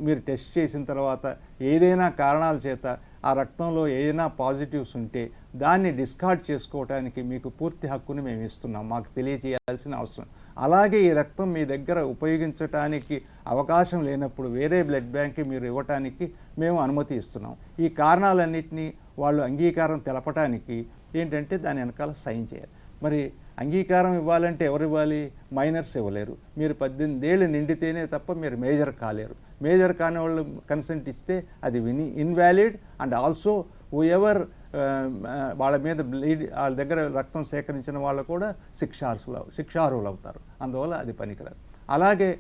మీరు టెస్ట్ చేసిన తర్వాత ఏదైనా కారణాల చేత ఆ రక్తంలో ఏదైనా పాజిటివ్స్ ఉంటే దాన్ని డిస్కార్డ్ చేసుకోవడానికి మీకు పూర్తి హక్కుని మేము ఇస్తున్నాం, మాకు తెలియజేయాల్సిన అవసరం. అలాగే ఈ రక్తం మీ దగ్గర ఉపయోగించడానికి అవకాశం లేనప్పుడు వేరే బ్లడ్ బ్యాంక్కి మీరు ఇవ్వటానికి మేము అనుమతి ఇస్తున్నాం. ఈ కారణాలన్నింటినీ వాళ్ళు అంగీకారం తెలపడానికి ఏంటంటే దాని వెనకాల సైన్ చేయాలి. మరి అంగీకారం ఇవ్వాలంటే ఎవరు ఇవ్వాలి? మైనర్స్ ఇవ్వలేరు. మీరు 18 ఏళ్ళు నిండితేనే తప్ప మీరు మేజర్ కాలేరు. మేజర్ కాని వాళ్ళు కన్సెంట్ ఇస్తే అది ఇన్వాలిడ్. అండ్ ఆల్సో ఎవర్ వాళ్ళ మీద వాళ్ళ దగ్గర రక్తం సేకరించిన వాళ్ళు కూడా శిక్షార్హులు అవుతారు. అందువల్ల అది పనికిరాదు. అలాగే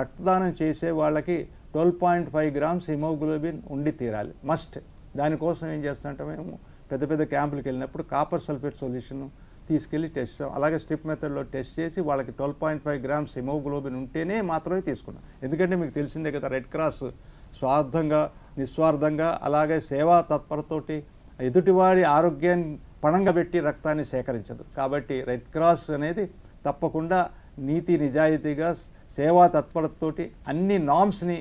రక్తదానం చేసే వాళ్ళకి 12.5 గ్రామ్స్ హిమోగ్లోబిన్ ఉండి తీరాలి, మస్ట్. దానికోసం ఏం చేస్తామంటే మేము పెద్ద పెద్ద క్యాంపులకు వెళ్ళినప్పుడు కాపర్ సల్ఫేట్ సొల్యూషన్ తీసుకెళ్ళి టెస్ట్ చేస్తాం. అలాగే స్ట్రిప్ మెథడ్లో టెస్ట్ చేసి వాళ్ళకి 12.5 గ్రామ్స్ హిమోగ్లోబిన్ ఉంటేనే మాత్రమే తీసుకున్నాం. ఎందుకంటే మీకు తెలిసిందే కదా, రెడ్ క్రాస్ స్వార్థంగా, నిస్వార్థంగా, అలాగే సేవా తత్పరతోటి ఎదుటివాడి ఆరోగ్యాన్ని పణంగా పెట్టి రక్తాన్ని సేకరించదు. కాబట్టి రెడ్ క్రాస్ అనేది తప్పకుండా నీతి నిజాయితీగా సేవా తత్పరతతోటి అన్ని నామ్స్ని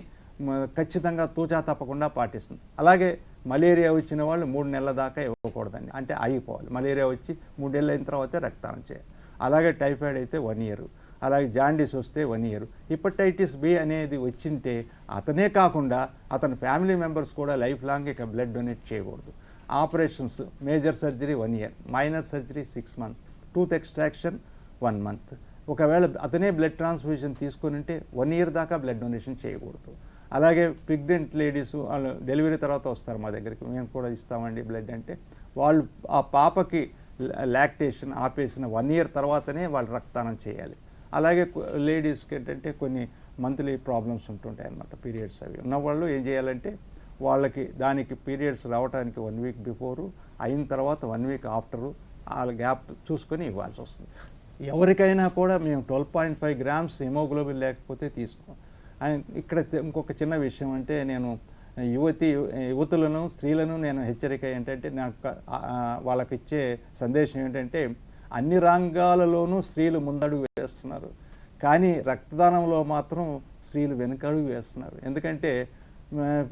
ఖచ్చితంగా తూచా తప్పకుండా పాటిస్తుంది. అలాగే మలేరియా వచ్చిన వాళ్ళు 3 నెలల దాకా ఇవ్వకూడదండి, అంటే ఆగిపోవాలి. మలేరియా వచ్చి 3 నెలలు అయిన తర్వాతే రక్తదానం చేయాలి. అలాగే టైఫాయిడ్ అయితే 1 ఇయర్, అలాగే జాండీస్ వస్తే 1 ఇయర్. హెపటైటిస్ బి అనేది వచ్చింటే అతనే కాకుండా అతని ఫ్యామిలీ మెంబర్స్ కూడా లైఫ్ లాంగ్ ఇక బ్లడ్ డొనేట్ చేయకూడదు. Operations, major surgery 1 year, minor surgery 6 months, tooth extraction 1 month. ఒకవేళ అతనే బ్లడ్ ట్రాన్స్ఫ్యూషన్ తీసుకొని ఉంటే 1 ఇయర్ దాకా బ్లడ్ డొనేషన్ చేయకూడదు. అలాగే ప్రెగ్నెంట్ లేడీస్ వాళ్ళు డెలివరీ తర్వాత వస్తారు మా దగ్గరికి, మేము కూడా ఇస్తామండి బ్లడ్ అంటే, వాళ్ళు ఆ పాపకి లాక్టేషన్ ఆపేసిన 1 ఇయర్ తర్వాతనే వాళ్ళు రక్తదానం చేయాలి. అలాగే లేడీస్కి ఏంటంటే కొన్ని మంత్లీ ప్రాబ్లమ్స్ ఉంటుంటాయి అన్నమాట, పీరియడ్స్ అవి ఉన్నవాళ్ళు ఏం చేయాలంటే వాళ్ళకి దానికి పీరియడ్స్ రావడానికి 1 వీక్ బిఫోరు, అయిన తర్వాత 1 వీక్ ఆఫ్టరు వాళ్ళ గ్యాప్ చూసుకొని ఇవ్వాల్సి వస్తుంది. ఎవరికైనా కూడా మేము 12.5 గ్రామ్స్ హిమోగ్లోబిన్ లేకపోతే తీసుకోం. ఇక్కడ ఇంకొక చిన్న విషయం అంటే, నేను యువతులను స్త్రీలను నేను హెచ్చరిక ఏంటంటే, నాకు వాళ్ళకి ఇచ్చే సందేశం ఏంటంటే, అన్ని రంగాలలోనూ స్త్రీలు ముందడుగు వేస్తున్నారు, కానీ రక్తదానంలో మాత్రం స్త్రీలు వెనుకడుగు వేస్తున్నారు. ఎందుకంటే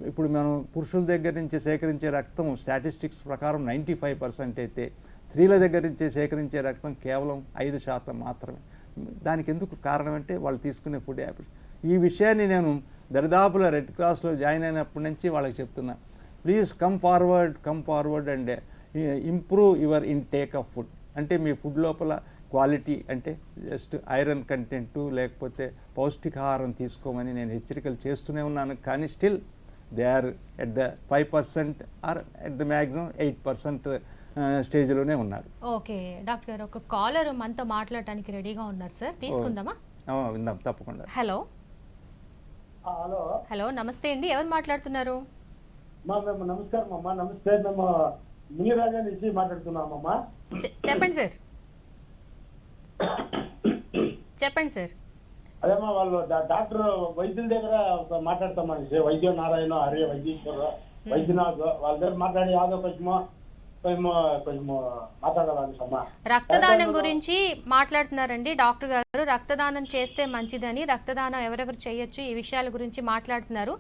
ఇప్పుడు మనం పురుషుల దగ్గర నుంచి సేకరించే రక్తం స్టాటిస్టిక్స్ ప్రకారం 95% అయితే, స్త్రీల దగ్గర నుంచి సేకరించే రక్తం కేవలం 5% మాత్రమే. దానికి ఎందుకు కారణం అంటే వాళ్ళు తీసుకునే ఫుడ్ హ్యాబిట్స్. ఈ విషయాన్ని నేను దరిదాపుల రెడ్ క్రాస్లో జాయిన్ అయినప్పటి నుంచి వాళ్ళకి చెప్తున్నా, please come forward and improve your intake of food. అంటే మీ ఫుడ్ లోపల క్వాలిటీ, అంటే జస్ట్ ఐరన్ కంటెంటు లేకపోతే పౌష్టికాహారం తీసుకోమని నేను హెచ్చరికలు చేస్తూనే ఉన్నాను. కానీ still they are at the 5% or at the maximum 8% స్టేజ్లోనే ఉన్నారు. ఓకే డాక్టర్ గారు, ఒక కాలర్ మనతో మాట్లాడటానికి రెడీగా ఉన్నారు సార్, తీసుకుందామా? విందాం తప్పకుండా. హలో హలో, నమస్తే అండి, ఎవరు మాట్లాడుతున్నారు? నమస్కారం అమ్మా. నమస్తే, మేము మునిరాజా నుంచి మాట్లాడుతున్నామమ్మా. చెప్పండి సార్, చెప్పండి సార్. అదేమ్మా, వాళ్ళు డాక్టర్ వైద్యుల దగ్గర మాట్లాడతామని, వైద్య నారాయణ, హరి వైద్యేశ్వర, వైద్యనాథ్ వాళ్ళ దగ్గర మాట్లాడి యాదో కొంచెం మాట్లాడాలమ్మా. రక్తదానం గురించి మాట్లాడుతున్నారండి డాక్టర్ గారు. రక్తదానం చేస్తే మంచిదని, రక్తదానం ఎవరెవరు చేయొచ్చు, ఈ విషయాల గురించి మాట్లాడుతున్నారు.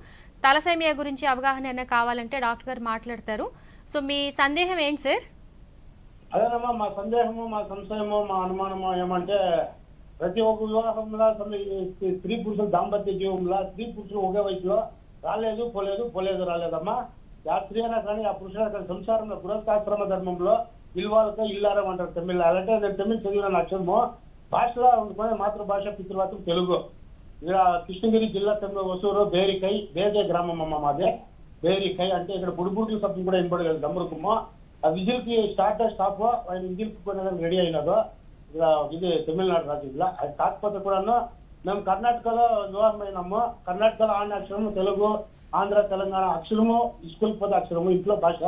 తలసేమియా గురించి అవగాహన కావాలంటే డాక్టర్ గారు మాట్లాడతారు. సో మీ సందేహం ఏంటి సార్? అదేనమ్మా, మా సందేహము, మా సంశయము, మా అనుమానము ఏమంటే, ప్రతి ఒక్క వివాహంలో స్త్రీ పురుషుల దాంపత్య జీవంలో స్త్రీ పురుషులు ఒకే వయసులో పోలేదు రాలేదమ్మా. ఆ స్త్రీ అయినా కానీ ఆ పురుషుల సంసారంలో గృహస్థాశ్రమ ధర్మంలో ఇల్వాలతో ఇల్లారం అంటారు తమిళ. అలాంటే నేను తమిళ చదివిన అక్షరము భాషలో ఉండుకునే మాతృభాష పితృవాతం తెలుగు. ఇక్కడ కృష్ణగిరి జిల్లా తమిళ వసూరు బేరికై బేదే గ్రామం అమ్మ మాదే. బేరికై అంటే ఇక్కడ బుడుబుడి శబ్దం కూడా వినపడలేదు దమ్మురుకుము. ఆ విజిల్కి స్టాప్ ఆయన విజిల్కి కొనేదానికి రెడీ అయినదో ఇది తమిళనాడు రాజ్యంలో. అది కాకపోతే కూడాను మేము కర్ణాటకలో వివాహమైనాము. కర్ణాటకలో ఆడిన అక్షరము తెలుగు, ఆంధ్ర తెలంగాణ అక్షరము, స్కూల్ పోతే అక్షరము, ఇంట్లో భాష.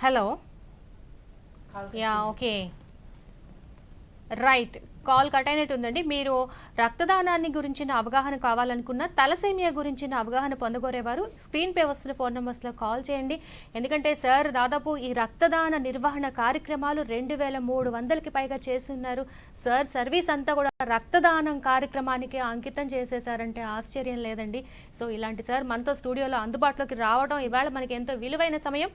Hello, yeah okay right, call cut అయినట్టుందండి. మీరు రక్తదానాన్ని గురించిన అవగాహన కావాలనుకున్న, తలసేమియా గురించిన అవగాహన పొందగోరేవారు స్క్రీన్ పే వస్తున్న ఫోన్ నెంబర్స్లో కాల్ చేయండి. ఎందుకంటే సార్ దాదాపు ఈ రక్తదాన నిర్వహణ కార్యక్రమాలు 2300కి పైగా చేస్తున్నారు. సార్ సర్వీస్ అంతా కూడా రక్తదానం కార్యక్రమానికి అంకితం చేసేసారంటే ఆశ్చర్యం లేదండి. సో ఇలాంటి సార్ మనతో స్టూడియోలో అందుబాటులోకి రావడం ఇవాళ మనకి ఎంతో విలువైన సమయం.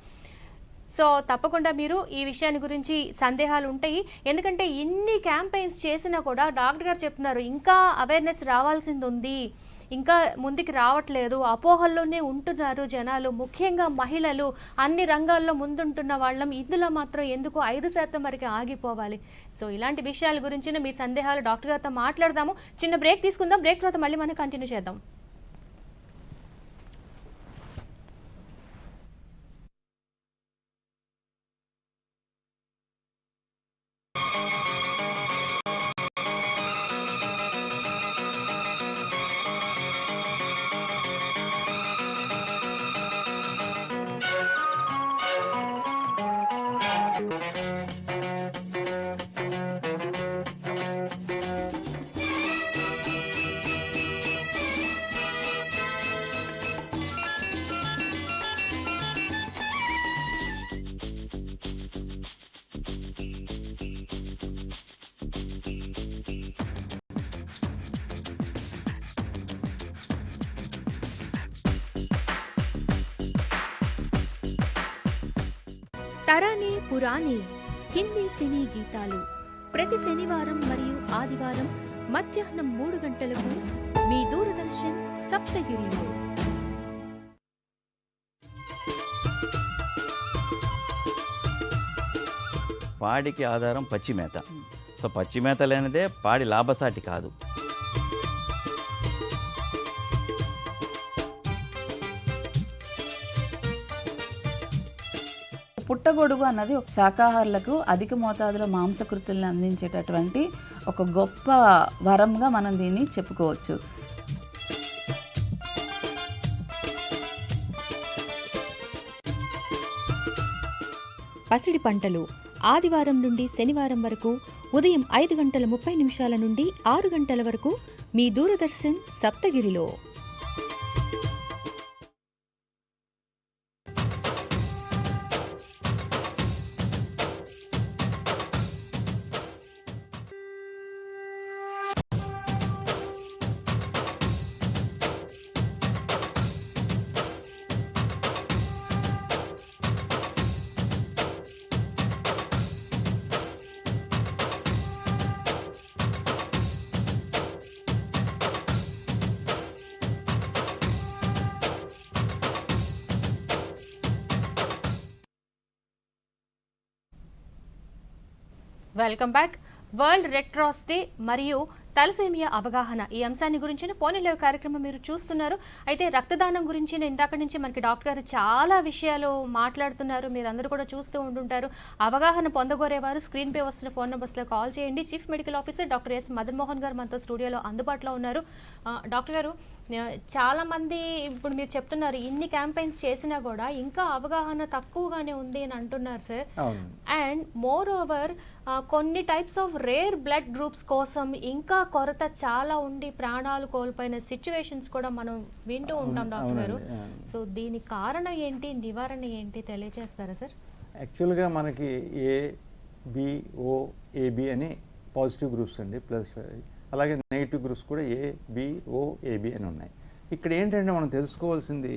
సో తప్పకుండా మీరు ఈ విషయాన్ని గురించి సందేహాలు ఉంటాయి. ఎందుకంటే ఇన్ని క్యాంపెయిన్స్ చేసినా కూడా డాక్టర్ గారు చెప్తున్నారు ఇంకా అవేర్నెస్ రావాల్సింది ఉంది, ఇంకా ముందుకు రావట్లేదు, అపోహల్లోనే ఉంటున్నారు జనాలు, ముఖ్యంగా మహిళలు. అన్ని రంగాల్లో ముందుంటున్న వాళ్ళం ఇందులో మాత్రం ఎందుకు 5% వరకు ఆగిపోవాలి? సో ఇలాంటి విషయాల గురించి మీ సందేహాలు డాక్టర్ గారితో మాట్లాడదాము. చిన్న బ్రేక్ తీసుకుందాం, బ్రేక్ తర్వాత మళ్ళీ మనం కంటిన్యూ చేద్దాం. తరానే పురాణే హిందీ సినీ గీతాలు ప్రతి శనివారం మరియు ఆదివారం మధ్యాహ్నం 3 గంటలకు మీ దూరదర్శన్ సప్తగిరిలో. పాడికి ఆధారం పచ్చిమేత. సో పచ్చిమేత లేనిదే పాడి లాభసాటి కాదు. పుట్టగొడుగు అన్నది ఒక శాకాహారులకు అధిక మోతాదులో మాంసకృతుల్ని అందించేటటువంటి ఒక గొప్ప వరంగా మనం దీన్ని చెప్పుకోవచ్చు. పసిడి పంటలు ఆదివారం నుండి శనివారం వరకు ఉదయం 5:30 నుండి 6 గంటల వరకు మీ దూరదర్శన్ సప్తగిరిలో. Welcome back. World red cross day మరియు తలసేమియా అవగాహన ఈ అంశాన్ని గురించిన ఫోన్ లైవ్ కార్యక్రమం మీరు చూస్తున్నారు. అయితే రక్తదానం గురించి ఇందాక నుంచి మనకి డాక్టర్ గారు చాలా విషయాలు మాట్లాడుతున్నారు. మీరు అందరూ కూడా చూస్తూ ఉంటుంటారు. అవగాహన పొందగోరేవారు స్క్రీన్ పే వస్తున్న ఫోన్ నెంబర్స్లో కాల్ చేయండి. Chief medical officer doctor yes Madan Mohan గారు మనతో స్టూడియోలో అందుబాటులో ఉన్నారు. డాక్టర్ గారు, చాలామంది ఇప్పుడు మీరు చెప్తున్నారు ఇన్ని క్యాంపెయిన్స్ చేసినా కూడా ఇంకా అవగాహన తక్కువగానే ఉంది అని అంటున్నారు సార్. అండ్ మోర్ ఓవర్ కొన్ని types of rare blood groups కోసం ఇంకా కొరత చాలా ఉండి ప్రాణాలు కోల్పోయిన సిచ్యువేషన్స్ కూడా మనం వింటూ ఉంటాం డాక్టర్ గారు. సో దీనికి కారణం ఏంటి, నివారణ ఏంటి తెలియజేస్తారా సార్? యాక్చువల్గా మనకి ఏ బి ఓ ఏబి అని పాజిటివ్ గ్రూప్స్ అండి, ప్లస్ అలాగే నెగిటివ్ గ్రూప్స్ కూడా ఏ బి ఓ ఏబి అని ఉన్నాయి. ఇక్కడ ఏంటంటే మనం తెలుసుకోవాల్సింది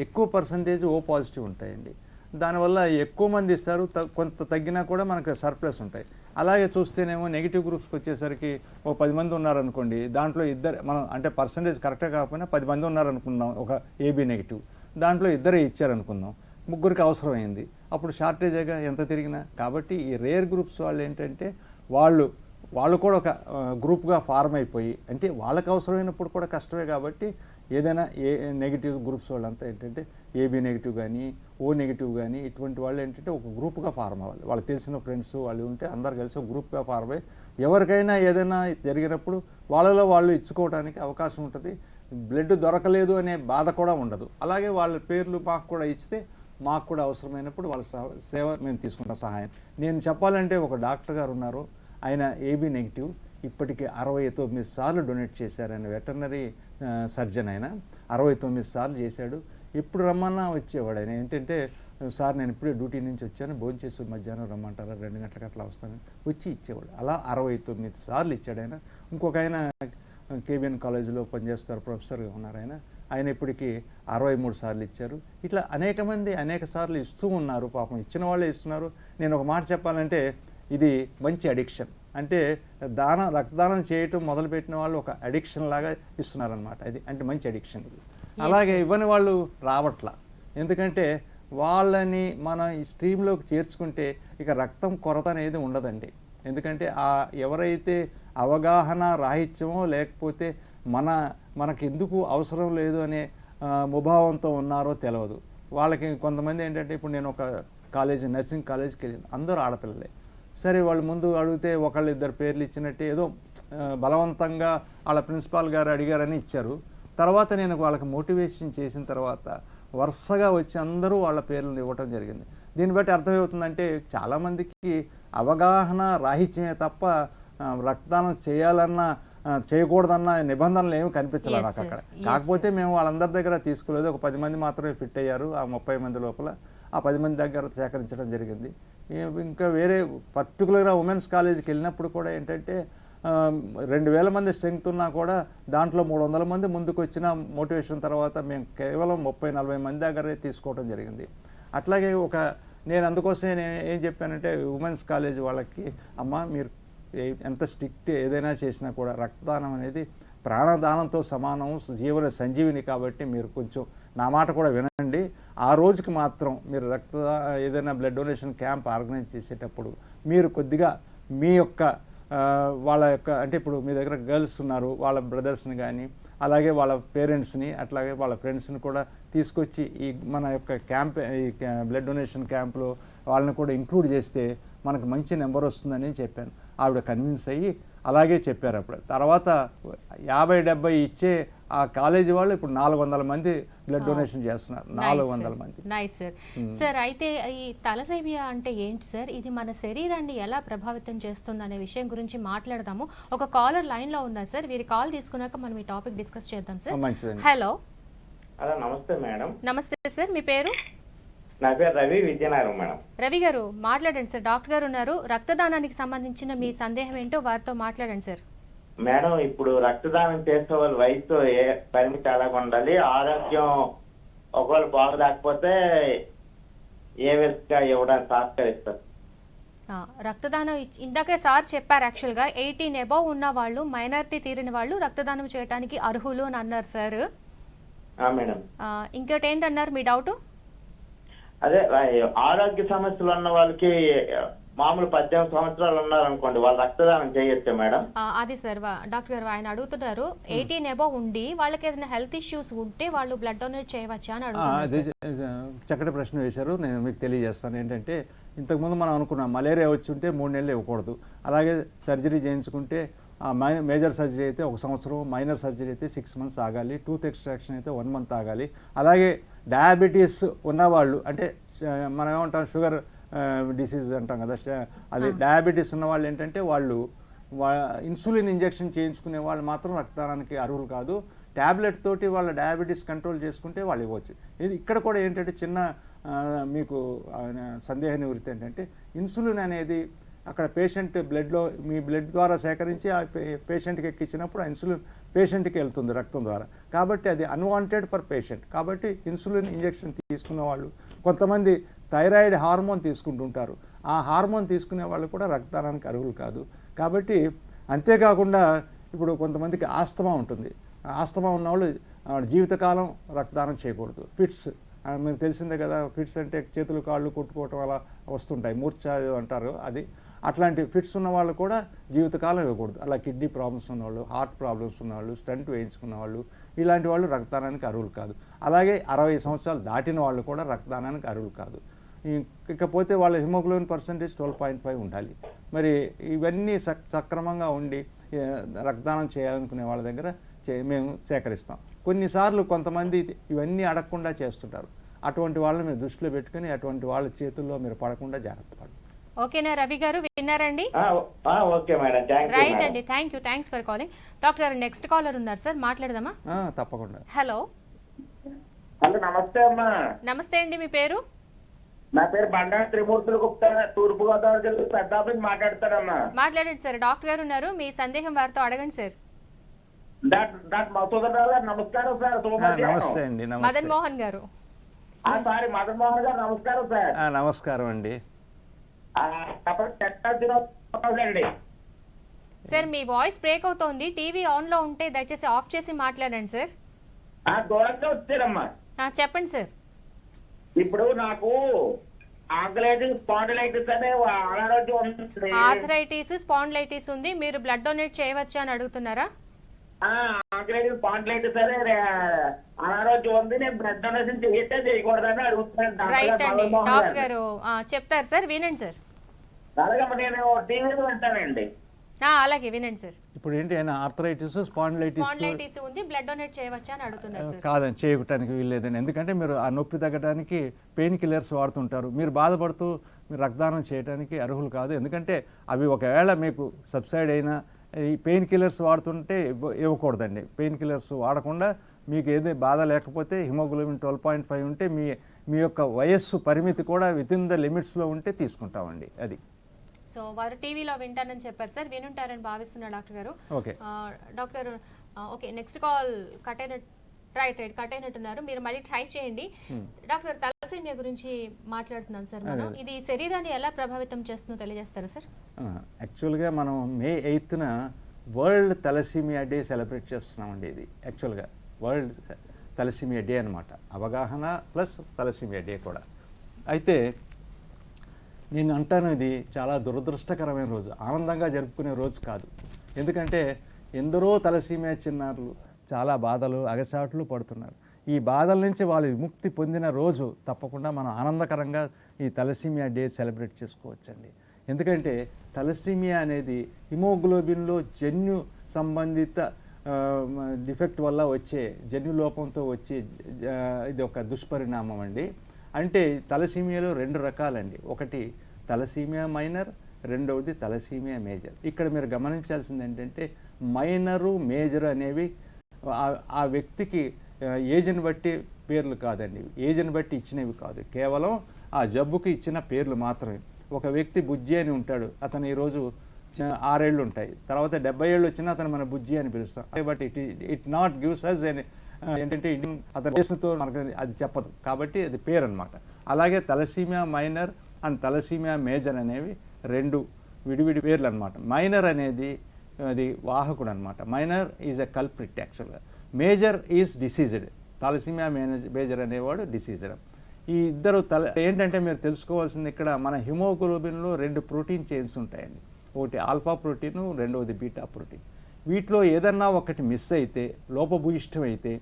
ఎక్కువ పర్సంటేజ్ ఓ పాజిటివ్ ఉంటాయండి. దానివల్ల ఎక్కువ మంది ఇస్తారు, కొంత తగ్గినా కూడా మనకు సర్ప్లస్ ఉంటాయి. అలాగే చూస్తేనేమో నెగిటివ్ గ్రూప్స్కి వచ్చేసరికి ఓ 10 మంది ఉన్నారనుకోండి, దాంట్లో ఇద్దరు మనం అంటే పర్సంటేజ్ కరెక్ట్గా కాకపోయినా 10 మంది ఉన్నారనుకుందాం, ఒక ఏబీ నెగిటివ్ దాంట్లో ఇద్దరే ఇచ్చారనుకుందాం, ముగ్గురికి అవసరమైంది, అప్పుడు షార్టేజ్గా ఎంత తిరిగినా. కాబట్టి ఈ రేర్ గ్రూప్స్ వాళ్ళు ఏంటంటే వాళ్ళు కూడా ఒక గ్రూప్గా ఫార్మ్ అయిపోయి, అంటే వాళ్ళకి అవసరమైనప్పుడు కూడా కష్టమే. కాబట్టి ఏదైనా నెగిటివ్ గ్రూప్స్ వాళ్ళంతా ఏంటంటే ఏబీ నెగిటివ్ కానీ ఓ నెగిటివ్ కానీ ఇటువంటి వాళ్ళు ఏంటంటే ఒక గ్రూప్గా ఫార్మ్ అవ్వాలి. వాళ్ళకి తెలిసిన ఫ్రెండ్స్ వాళ్ళు ఉంటే అందరు కలిసి ఒక గ్రూప్గా ఫార్మ్ అయ్యి ఎవరికైనా ఏదైనా జరిగినప్పుడు వాళ్ళలో వాళ్ళు ఇచ్చుకోవడానికి అవకాశం ఉంటుంది. బ్లడ్ దొరకలేదు అనే బాధ కూడా ఉండదు. అలాగే వాళ్ళ పేర్లు మాకు కూడా ఇస్తే మాకు కూడా అవసరమైనప్పుడు వాళ్ళ సేవ మేము తీసుకుంటాం, సహాయం. నేను చెప్పాలంటే ఒక డాక్టర్ గారు ఉన్నారు, ఆయన ఏబీ నెగిటివ్, ఇప్పటికీ 69 సార్లు డొనేట్ చేశారు. ఆయన వెటర్నరీ సర్జన్, ఆయన 69 సార్లు చేశాడు. ఎప్పుడు రమ్మన్నా వచ్చేవాడు. ఆయన ఏంటంటే, సార్ నేను ఇప్పుడే డ్యూటీ నుంచి వచ్చాను, భోజనం చేసి మధ్యాహ్నం రమ్మంటారా, 2 గంటలకు అట్లా వస్తాను, వచ్చి ఇచ్చేవాడు. అలా 69 సార్లు ఇచ్చాడు ఆయన. ఇంకొక ఆయన కేబిఎన్ కాలేజీలో పనిచేస్తారు, ప్రొఫెసర్గా ఉన్నారు ఆయన ఇప్పటికీ 63 సార్లు ఇచ్చారు. ఇట్లా అనేక మంది అనేక సార్లు ఇస్తూ ఉన్నారు. పాపం ఇచ్చిన వాళ్ళే ఇస్తున్నారు. నేను ఒక మాట చెప్పాలంటే ఇది మంచి అడిక్షన్. అంటే రక్తదానం చేయటం మొదలుపెట్టిన వాళ్ళు ఒక అడిక్షన్ లాగా ఇస్తున్నారనమాట. ఇది అంటే మంచి అడిక్షన్ ఇది. అలాగే ఇవ్వని వాళ్ళు రావట్లా, ఎందుకంటే వాళ్ళని మన ఈ స్ట్రీమ్లోకి చేర్చుకుంటే ఇక రక్తం కొరత అనేది ఉండదండి. ఎందుకంటే ఎవరైతే అవగాహన రాహిత్యమో లేకపోతే మనకి ఎందుకు అవసరం లేదు అనే ముభావంతో ఉన్నారో తెలియదు వాళ్ళకి. కొంతమంది ఏంటంటే, ఇప్పుడు నేను ఒక నర్సింగ్ కాలేజీకి వెళ్ళాను, అందరూ ఆడపిల్లలే. సరే వాళ్ళు ముందు అడిగితే ఒకళ్ళు ఇద్దరు పేర్లు ఇచ్చినట్టే ఏదో బలవంతంగా వాళ్ళ ప్రిన్సిపాల్ గారు అడిగారని ఇచ్చారు. తర్వాత నేను వాళ్ళకి మోటివేషన్ చేసిన తర్వాత వరుసగా వచ్చి అందరూ వాళ్ళ పేర్లను ఇవ్వటం జరిగింది. దీన్ని బట్టి అర్థమవుతుందంటే చాలామందికి అవగాహన రాహిత్యమే తప్ప రక్తదానం చేయాలన్న చేయకూడదన్న నిబంధనలు ఏమి కనిపించలేదు నాకు అక్కడ. కాకపోతే మేము వాళ్ళందరి దగ్గర తీసుకోలేదు, ఒక 10 మంది మాత్రమే ఫిట్ అయ్యారు. ఆ 30 మంది లోపల ఆ 10 మంది దగ్గర సేకరించడం జరిగింది. ఇంకా వేరే పర్టికులర్గా ఉమెన్స్ కాలేజీకి వెళ్ళినప్పుడు కూడా ఏంటంటే 2000 మంది స్ట్రెంగ్త్ ఉన్నా కూడా దాంట్లో 300 మంది ముందుకు వచ్చిన మోటివేషన్ తర్వాత మేము కేవలం 30-40 మంది దగ్గరే తీసుకోవడం జరిగింది. అట్లాగే ఒక నేను అందుకోసమే నేను ఏం చెప్పానంటే ఉమెన్స్ కాలేజ్ వాళ్ళకి, అమ్మ మీరు ఎంత స్ట్రిక్ట్ ఏదైనా చేసినా కూడా రక్తదానం అనేది ప్రాణదానంతో సమానం, జీవన సంజీవిని, కాబట్టి మీరు కొంచెం నా మాట కూడా వినండి. ఆ రోజుకి మాత్రం మీరు ఏదైనా బ్లడ్ డొనేషన్ క్యాంప్ ఆర్గనైజ్ చేసేటప్పుడు మీరు కొద్దిగా మీ యొక్క వాళ్ళ యొక్క, అంటే ఇప్పుడు మీ దగ్గర గర్ల్స్ ఉన్నారు, వాళ్ళ బ్రదర్స్ని కానీ అలాగే వాళ్ళ పేరెంట్స్ని అట్లాగే వాళ్ళ ఫ్రెండ్స్ని కూడా తీసుకొచ్చి ఈ మన యొక్క ఈ బ్లడ్ డొనేషన్ క్యాంప్లో వాళ్ళని కూడా ఇంక్లూడ్ చేస్తే మనకు మంచి నెంబర్ వస్తుందని చెప్పాను. ఆవిడ కన్విన్స్ అయ్యి అలాగే చెప్పారు. అప్పుడు తర్వాత 50-70 ఇచ్చే ఆ కాలేజీ వాళ్ళు ఇప్పుడు 400 మంది బ్లడ్ డొనేషన్ చేస్తున్నారు. 400 మంది. Nice sir. సార్ అయితే ఈ తలసేమియా అంటే ఏంటి సార్? ఇది మన శరీరాన్ని ఎలా ప్రభావితం చేస్తుంది అనే విషయం గురించి మాట్లాడదాము. ఒక కాలర్ లైన్ లో ఉన్నారు సార్, వీరి కాల్ తీసుకున్నాక మనం ఈ టాపిక్ డిస్కస్ చేద్దాం సార్. మంచిదండి. హలో. నమస్తే మేడం. నమస్తే సార్, మీ పేరు? నా పేరు రవి, విజయనగరం మేడం. రవి గారు మాట్లాడండి సార్, డాక్టర్ గారు ఉన్నారు. రక్తదానానికి సంబంధించిన మీ సందేహం ఏంటో వారితో మాట్లాడండి సార్. మేడం, ఇప్పుడు రక్తదానం చేసే వాళ్ళ వయసు పరిమితి ఎలాగ ఉండాలి? ఆరోగ్యం ఒకవేళ బాగలేకపోతే ఏ విధంగా ఇవ్వడానికి సహకరిస్తారు? రక్తదానం ఇందాకే సార్ చెప్పారు, యాక్చువల్గా 18 అబౌవ్ ఉన్న వాళ్ళు, మైనారిటీ తీరిన వాళ్ళు రక్తదానం చేయడానికి అర్హులు అని అన్నారు సార్. మేడం, ఇంకోటి ఏంటన్నారు మీ డౌట్? అదే ఆరోగ్య సమస్యలు ఉన్న వాళ్ళకి మామూలు 18 సంవత్సరాలు ఉన్నారనుకోండి, వాళ్ళు రక్తదానం చేయొచ్చా మేడం? అది సార్ డాక్టర్ గారు ఆయన అడుగుతున్నారు, 18 అబౌవ్ ఉండి వాళ్ళకి ఏదైనా హెల్త్ ఇష్యూస్ ఉంటే వాళ్ళు బ్లడ్ డొనేట్ చేయవచ్చా అని అడుగుతున్నారు. చక్కటి ప్రశ్న వేశారు, నేను మీకు తెలియజేస్తాను. ఏంటంటే ఇంతకుముందు మనం అనుకున్నాం మలేరియా వచ్చి ఉంటే 3 నెలలు ఇవ్వకూడదు, అలాగే సర్జరీ చేయించుకుంటే మేజర్ సర్జరీ అయితే 1 సంవత్సరం, మైనర్ సర్జరీ అయితే 6 మంత్స్ ఆగాలి, టూత్ ఎక్స్ట్రాక్షన్ అయితే 1 మంత్ ఆగాలి. అలాగే డయాబెటీస్ ఉన్నవాళ్ళు, అంటే మనం ఏమంటాం షుగర్ డిసీజ్ అంటాం కదా, అది డయాబెటీస్ ఉన్న వాళ్ళు ఏంటంటే వాళ్ళు ఇన్సులిన్ ఇంజెక్షన్ చేయించుకునే వాళ్ళు మాత్రం రక్తదానానికి అర్హులు కాదు. ట్యాబ్లెట్ తోటి వాళ్ళ డయాబెటీస్ కంట్రోల్ చేసుకుంటే వాళ్ళు ఇవ్వచ్చు. ఇది ఇక్కడ కూడా ఏంటంటే చిన్న మీకు సందేహ నివృత్తి ఏంటంటే, ఇన్సులిన్ అనేది అక్కడ పేషెంట్ బ్లడ్లో మీ బ్లడ్ ద్వారా సేకరించి ఆ పేషెంట్కి ఎక్కించినప్పుడు ఆ ఇన్సులిన్ పేషెంట్కి వెళ్తుంది రక్తం ద్వారా, కాబట్టి అది అన్వాంటెడ్ ఫర్ పేషెంట్. కాబట్టి ఇన్సులిన్ ఇంజెక్షన్ తీసుకున్న వాళ్ళు, కొంతమంది థైరాయిడ్ హార్మోన్ తీసుకుంటుంటారు, ఆ హార్మోన్ తీసుకునే వాళ్ళు కూడా రక్తదానానికి అర్హులు కాదు. కాబట్టి అంతేకాకుండా ఇప్పుడు కొంతమందికి ఆస్తమా ఉంటుంది, ఆస్తమా ఉన్నవాళ్ళు జీవితకాలం రక్తదానం చేయకూడదు. ఫిట్స్ మీకు తెలిసిందే కదా, ఫిట్స్ అంటే చేతులు కాళ్ళు కొట్టుకోవటం అలా వస్తుంటాయి, మూర్ఛ అంటారు, అది అట్లాంటి ఫిట్స్ ఉన్న వాళ్ళు కూడా జీవితకాలం ఇవ్వకూడదు. అలా కిడ్నీ ప్రాబ్లమ్స్ ఉన్నవాళ్ళు, హార్ట్ ప్రాబ్లమ్స్ ఉన్నవాళ్ళు, స్టంట్ వేయించుకున్న వాళ్ళు, ఇలాంటి వాళ్ళు రక్తదానానికి అర్హులు కాదు. అలాగే 60 సంవత్సరాలు దాటిన వాళ్ళు కూడా రక్తదానానికి అర్హులు కాదు. ఇకపోతే వాళ్ళ హిమోగ్లోబిన్ పర్సెంటేజ్ 12.5 ఉండాలి. మరి ఇవన్నీ సక్రమంగా ఉండి రక్తదానం చేయాలనుకునే వాళ్ళ దగ్గర మేము సేకరిస్తాం. కొన్నిసార్లు కొంతమంది ఇవన్నీ అడగకుండా చేస్తుంటారు, అటువంటి వాళ్ళని మీరు దృష్టిలో పెట్టుకుని అటువంటి వాళ్ళ చేతుల్లో మీరు పడకుండా జాగ్రత్త పడండి. ఓకేనా రవి గారు, విన్నారండి? ఓకే మేడం, రైట్ అండి, థ్యాంక్స్ ఫర్ కాలింగ్. డాక్టర్ గారు నెక్స్ట్ కాలర్ ఉన్నారు సార్, మాట్లాడదామా? తప్పకుండా. హలో. హలో, నమస్తే అమ్మా. నమస్తే అండి, మీ పేరు? నా పేరు బండా త్రిమూర్తులు గుప్తా, తూర్పు గోదావరి జిల్లా పెద్దాపురం మాట్లాడతానమ్మా. మాట్లాడండి సార్, డాక్టర్ గారు ఉన్నారు, మీ సందేహం వారితో అడగండి సార్. డాక్టర్ మధుసూదన్ రావు గారు నమస్కారం సార్. నమస్తే అండి. మదన్ మోహన్ గారు. సారీ, మదన్ మోహన్ గారు నమస్కారం సార్. నమస్కారం అండి. సార్ మీ వాయిస్ బ్రేక్ అవుతోంది, టీవీ ఆన్ లో ఉంటే దయచేసి ఆఫ్ చేసి మాట్లాడండి సార్. దూరంగా వచ్చారమ్మా. చెప్పండి సార్. ఇప్పుడు నాకు స్పాండిలైటిస్ అనే అనారోగ్యం ఉంది. ఆర్థరైటిస్, స్పాండిలైటిస్ ఉంది, మీరు బ్లడ్ డొనేట్ చేయవచ్చా అని అడుగుతున్నారా? స్పాండిలైటిస్ అనే అనారోగ్యం ఉంది, నేను బ్లడ్ డొనేషన్ చేయతే చేయకూడదని అడుగుతున్నాను. రైట్ అండి, డాక్టర్ గారు చెప్తారు సార్, వినండి సార్. అలాగే నేను టీవీలో వింటానండి. అలాగే వినండి సార్. ఇప్పుడు ఏంటి ఆయన ఆర్థరైటిస్, స్పాండిలైటిస్ ఉంది, బ్లడ్ డొనేట్ చేయవచ్చా అని అడుగుతున్నారు సార్. కాదని చేయటానికి వీల్లేదండి, ఎందుకంటే మీరు ఆ నొప్పి తగ్గడానికి పెయిన్ కిల్లర్స్ వాడుతుంటారు. మీరు బాధపడుతూ మీరు రక్తదానం చేయడానికి అర్హులు కాదు, ఎందుకంటే అవి ఒకవేళ మీకు సబ్సైడ్ అయినా ఈ పెయిన్ కిల్లర్స్ వాడుతుంటే ఇవ్వకూడదండి. పెయిన్ కిల్లర్స్ వాడకుండా మీకు ఏదో బాధ లేకపోతే హిమోగ్లోబిన్ 12.5 ఉంటే మీ యొక్క వయస్సు పరిమితి కూడా వితిన్ ద లిమిట్స్లో ఉంటే తీసుకుంటామండి. అది సో వారు టీవీలో వింటానని చెప్పారు సార్, వినుంటారని భావిస్తున్నారు డాక్టర్ గారు. Okay doctor, okay next call cut అయిన రైట్ కట్ అయినట్టున్నారు. మీరు మళ్ళీ ట్రై చేయండి. డాక్టర్, తలసేమియా గురించి మాట్లాడుతున్నాం సార్ మనం. ఇది శరీరాన్ని ఎలా ప్రభావితం చేస్తుందో తెలియజేస్తారా సార్? యాక్చువల్గా మనం May 8న వరల్డ్ తలసీమియా డే సెలబ్రేట్ చేస్తున్నామండి. ఇది యాక్చువల్గా వరల్డ్ తలసీమియా డే అనమాట. అవగాహన ప్లస్ తలసీమియా డే కూడా. అయితే నేను అంటాను, ఇది చాలా దురదృష్టకరమైన రోజు, ఆనందంగా జరుపుకునే రోజు కాదు. ఎందుకంటే ఎందరో తలసీమియా చిన్నారులు చాలా బాధలు అగచాట్లు పడుతున్నారు. ఈ బాధల నుంచి వాళ్ళు విముక్తి పొందిన రోజు తప్పకుండా మనం ఆనందకరంగా ఈ తలసీమియా డే సెలబ్రేట్ చేసుకోవచ్చండి. ఎందుకంటే తలసీమియా అనేది హిమోగ్లోబిన్లో జన్యు సంబంధిత డిఫెక్ట్ వల్ల వచ్చే జన్యు లోపంతో వచ్చే ఇది ఒక దుష్పరిణామం అండి. అంటే తలసీమియాలో 2 రకాలండి. ఒకటి తలసీమియా మైనర్, రెండవది తలసీమియా మేజర్. ఇక్కడ మీరు గమనించాల్సింది ఏంటంటే మైనరు మేజర్ అనేవి ఆ వ్యక్తికి ఏజ్ని బట్టి పేర్లు కాదండి, ఏజ్ని బట్టి ఇచ్చినవి కాదు, కేవలం ఆ జబ్బుకి ఇచ్చిన పేర్లు మాత్రమే. ఒక వ్యక్తి బుజ్జి అని ఉంటాడు, అతను ఈరోజు 6 ఏళ్ళు ఉంటాయి, తర్వాత 70 ఏళ్ళు వచ్చినా అతను మన బుజ్జి అని పిలుస్తాం. But it not gives us ఏంటంటే అతని వయసుతో మనకు అది చెప్పదు, కాబట్టి అది పేరు అనమాట. అలాగే thalassemia minor and thalassemia major అనేవి 2 విడివిడి పేర్లు అనమాట. మైనర్ అనేది అది వాహకుడు అనమాట. మైనర్ ఈజ్ ఎ కల్ప్రిట్ యాక్చువల్గా. Major is diseased. Thalassemia major అనేవాడు డిసీజ్డ్. ఈ ఇద్దరు ఏంటంటే మీరు తెలుసుకోవాల్సింది ఇక్కడ మన హిమోగ్లోబిన్లో 2 ప్రోటీన్ చైన్స్ ఉంటాయండి. ఒకటి ఆల్ఫా ప్రోటీను, రెండవది బీటా ప్రోటీన్. వీటిలో ఏదన్నా ఒకటి మిస్ అయితే, లోపభూయిష్టమైతే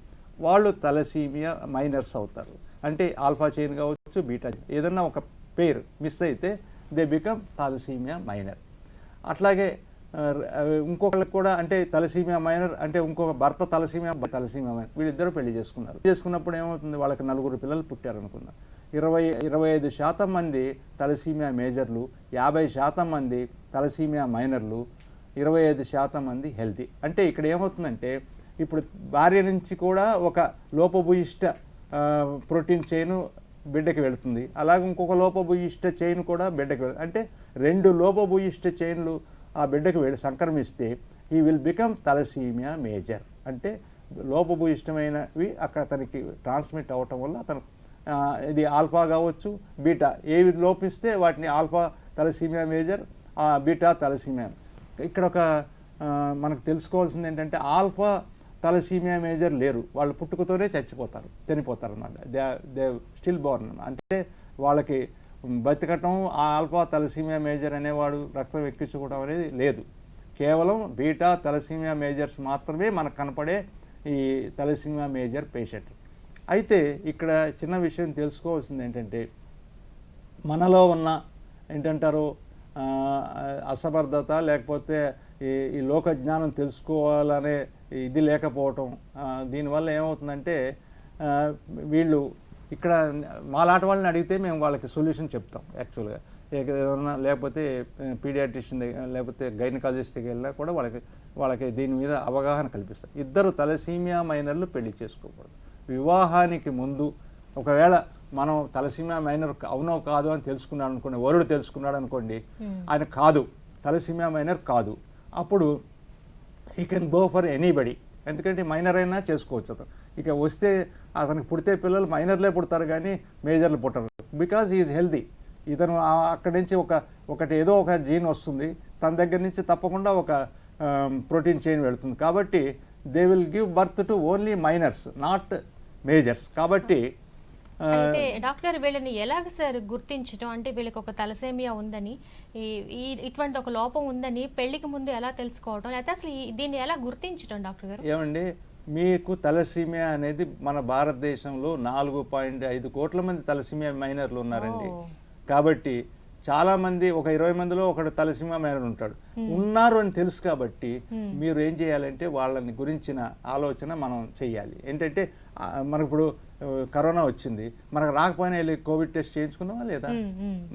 వాళ్ళు తలసీమియా మైనర్స్ అవుతారు. అంటే ఆల్ఫా చైన్ కావచ్చు, బీటా, ఏదన్నా ఒక పేరు మిస్ అయితే దే బికమ్ తలసీమియా మైనర్. అట్లాగే ఇంకొకరికి కూడా అంటే తలసీమియా మైనర్ అంటే ఇంకొక భర్త తలసీమియా మైనర్, వీళ్ళిద్దరూ పెళ్లి చేసుకున్నప్పుడు ఏమవుతుంది, వాళ్ళకి 4 పిల్లలు పుట్టారనుకుందాం. 25% మంది తలసీమియా మేజర్లు, 50% మంది తలసీమియా మైనర్లు, 25% మంది హెల్తీ. అంటే ఇక్కడ ఏమవుతుందంటే ఇప్పుడు భార్య నుంచి కూడా ఒక లోపభూయిష్ట ప్రోటీన్ చైన్ బిడ్డకి వెళుతుంది, అలాగే ఇంకొక లోపభూయిష్ట చైన్ కూడా బిడ్డకి వెళుతుంది. అంటే 2 లోపభూయిష్ట చైన్లు ఆ బిడ్డకి సంక్రమిస్తే ఈ విల్ బికమ్ తలసీమియా మేజర్. అంటే లోపభూయిష్టమైనవి అక్కడ అతనికి ట్రాన్స్మిట్ అవ్వటం వల్ల అతను ఇది ఆల్ఫా కావచ్చు, బీటా, ఏవి లోపిస్తే వాటిని alpha thalassaemia major, beta thalassaemia. ఇక్కడ ఒక మనకు తెలుసుకోవాల్సింది ఏంటంటే ఆల్ఫా తలసీమియా మేజర్ లేరు, వాళ్ళు పుట్టుకతోనే చనిపోతారు అన్నమాట. They still Born. అంటే వాళ్ళకి బతికటం ఆ ఆల్ఫా తలసీమియా మేజర్ అనేవాడు రక్తం ఎక్కించుకోవడం అనేది లేదు. కేవలం బీటా తలసీమియా మేజర్స్ మాత్రమే మనకు కనపడే ఈ తలసీమియా మేజర్ పేషెంట్. అయితే ఇక్కడ చిన్న విషయం తెలుసుకోవాల్సింది ఏంటంటే మనలో ఉన్న ఏంటంటారు అసమర్థత, లేకపోతే ఈ లోక జ్ఞానం తెలుసుకోవాలనే ఇది లేకపోవటం. దీనివల్ల ఏమవుతుందంటే వీళ్ళు ఇక్కడ మాలాంటి వాళ్ళని అడిగితే మేము వాళ్ళకి సొల్యూషన్ చెప్తాం యాక్చువల్గా. ఏదైనా లేకపోతే పీడియాట్రిషియన్ దగ్గర లేకపోతే గైనకాలజిస్ట్ దగ్గర వెళ్ళినా కూడా వాళ్ళకి దీని మీద అవగాహన కల్పిస్తాం. 2 తలసీమియా మైనర్లు పెళ్లి చేసుకోకూడదు. వివాహానికి ముందు ఒకవేళ మనం తలసీమియా మైనర్ అవునో కాదు అని తెలుసుకున్నాడు అనుకోండి, వరుడు తెలుసుకున్నాడు అనుకోండి, ఆయన కాదు తలసీమియా మైనర్ కాదు, అప్పుడు ఈ కెన్ గో ఫర్ ఎనీబడి. ఎందుకంటే మైనర్ అయినా చేసుకోవచ్చు అతను. ఇక వస్తే అతనికి పుడితే పిల్లలు మైనర్లే పుడతారు కానీ మేజర్లు పుట్టరు. Because is healthy. ఇతను అక్కడి నుంచి ఒకటి ఏదో ఒక జీన్ వస్తుంది, తన దగ్గర నుంచి తప్పకుండా ఒక ప్రోటీన్ చైన్ వెళుతుంది. కాబట్టి they will give birth to only minors, not majors. కాబట్టి అయితే డాక్టర్ వీళ్ళని ఎలాగ సార్ గుర్తించడం, అంటే వీళ్ళకి ఒక తలసేమియా ఉందని, ఇటువంటి ఒక లోపం ఉందని పెళ్లికి ముందు ఎలా తెలుసుకోవడం, లేకపోతే అసలు దీన్ని ఎలా గుర్తించడం డాక్టర్ గారు? ఏమండి, మీకు తలసీమియా అనేది మన భారతదేశంలో 4.5 కోట్ల మంది తలసీమియా మైనర్లు ఉన్నారండి. కాబట్టి చాలా మంది, ఒక 20 మందిలో ఒకడు తలసీమియా మైనర్ ఉంటాడు. ఉన్నారు అని తెలుసు కాబట్టి మీరు ఏం చేయాలంటే వాళ్ళని గురించిన ఆలోచన మనం చెయ్యాలి. ఏంటంటే మనకు ఇప్పుడు కరోనా వచ్చింది, మనకు రాకపోయినా వెళ్ళి కోవిడ్ టెస్ట్ చేయించుకున్నావా లేదా?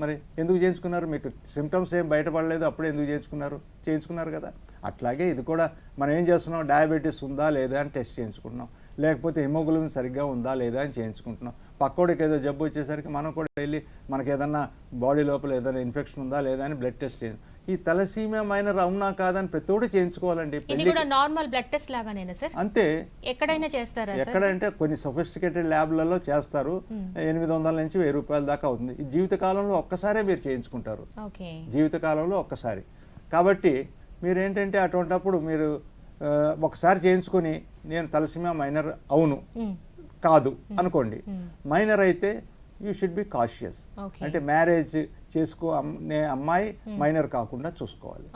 మరి ఎందుకు చేయించుకున్నారు? మీకు సిమ్టమ్స్ ఏం బయటపడలేదు, అప్పుడే ఎందుకు చేయించుకున్నారు కదా. అట్లాగే ఇది కూడా మనం ఏం చేస్తున్నాం, డయాబెటీస్ ఉందా లేదా అని టెస్ట్ చేయించుకుంటున్నాం, లేకపోతే హిమోగ్లోబిన్ సరిగ్గా ఉందా లేదా అని చేయించుకుంటున్నాం. పక్కోడికి ఏదో జబ్బు వచ్చేసరికి మనం కూడా వెళ్ళి మనకి ఏదన్నా బాడీ లోపల ఏదైనా ఇన్ఫెక్షన్ ఉందా లేదా అని బ్లడ్ టెస్ట్ చేయండి. ఈ తలసీమియా మైనర్ అవునా కాదని ప్రతి ఒక్కటి చేయించుకోవాలండి. ఇది కూడా నార్మల్ బ్లడ్ టెస్ట్ లాగానేనా సార్? అంతే, ఎక్కడైనా చేస్తారా సార్? ఎక్కడంటే కొన్ని సొఫిస్టికేటెడ్ ల్యాబ్లలో చేస్తారు. 800 నుంచి 1000 రూపాయల దాకా అవుతుంది. ఈ జీవితకాలంలో ఒక్కసారే మీరు చేయించుకుంటారు, ఓకే, జీవితకాలంలో ఒక్కసారి. కాబట్టి మీరేంటంటే అటువంటిప్పుడు మీరు ఒకసారి చేయించుకొని నేను తలసీమియా మైనర్ అవును కాదు అనుకోండి. మైనర్ అయితే యూ షుడ్ బి కాషియస్. అంటే మ్యారేజ్ అమ్మాయి మైనర్ కాకుండా చూసుకోవాలి.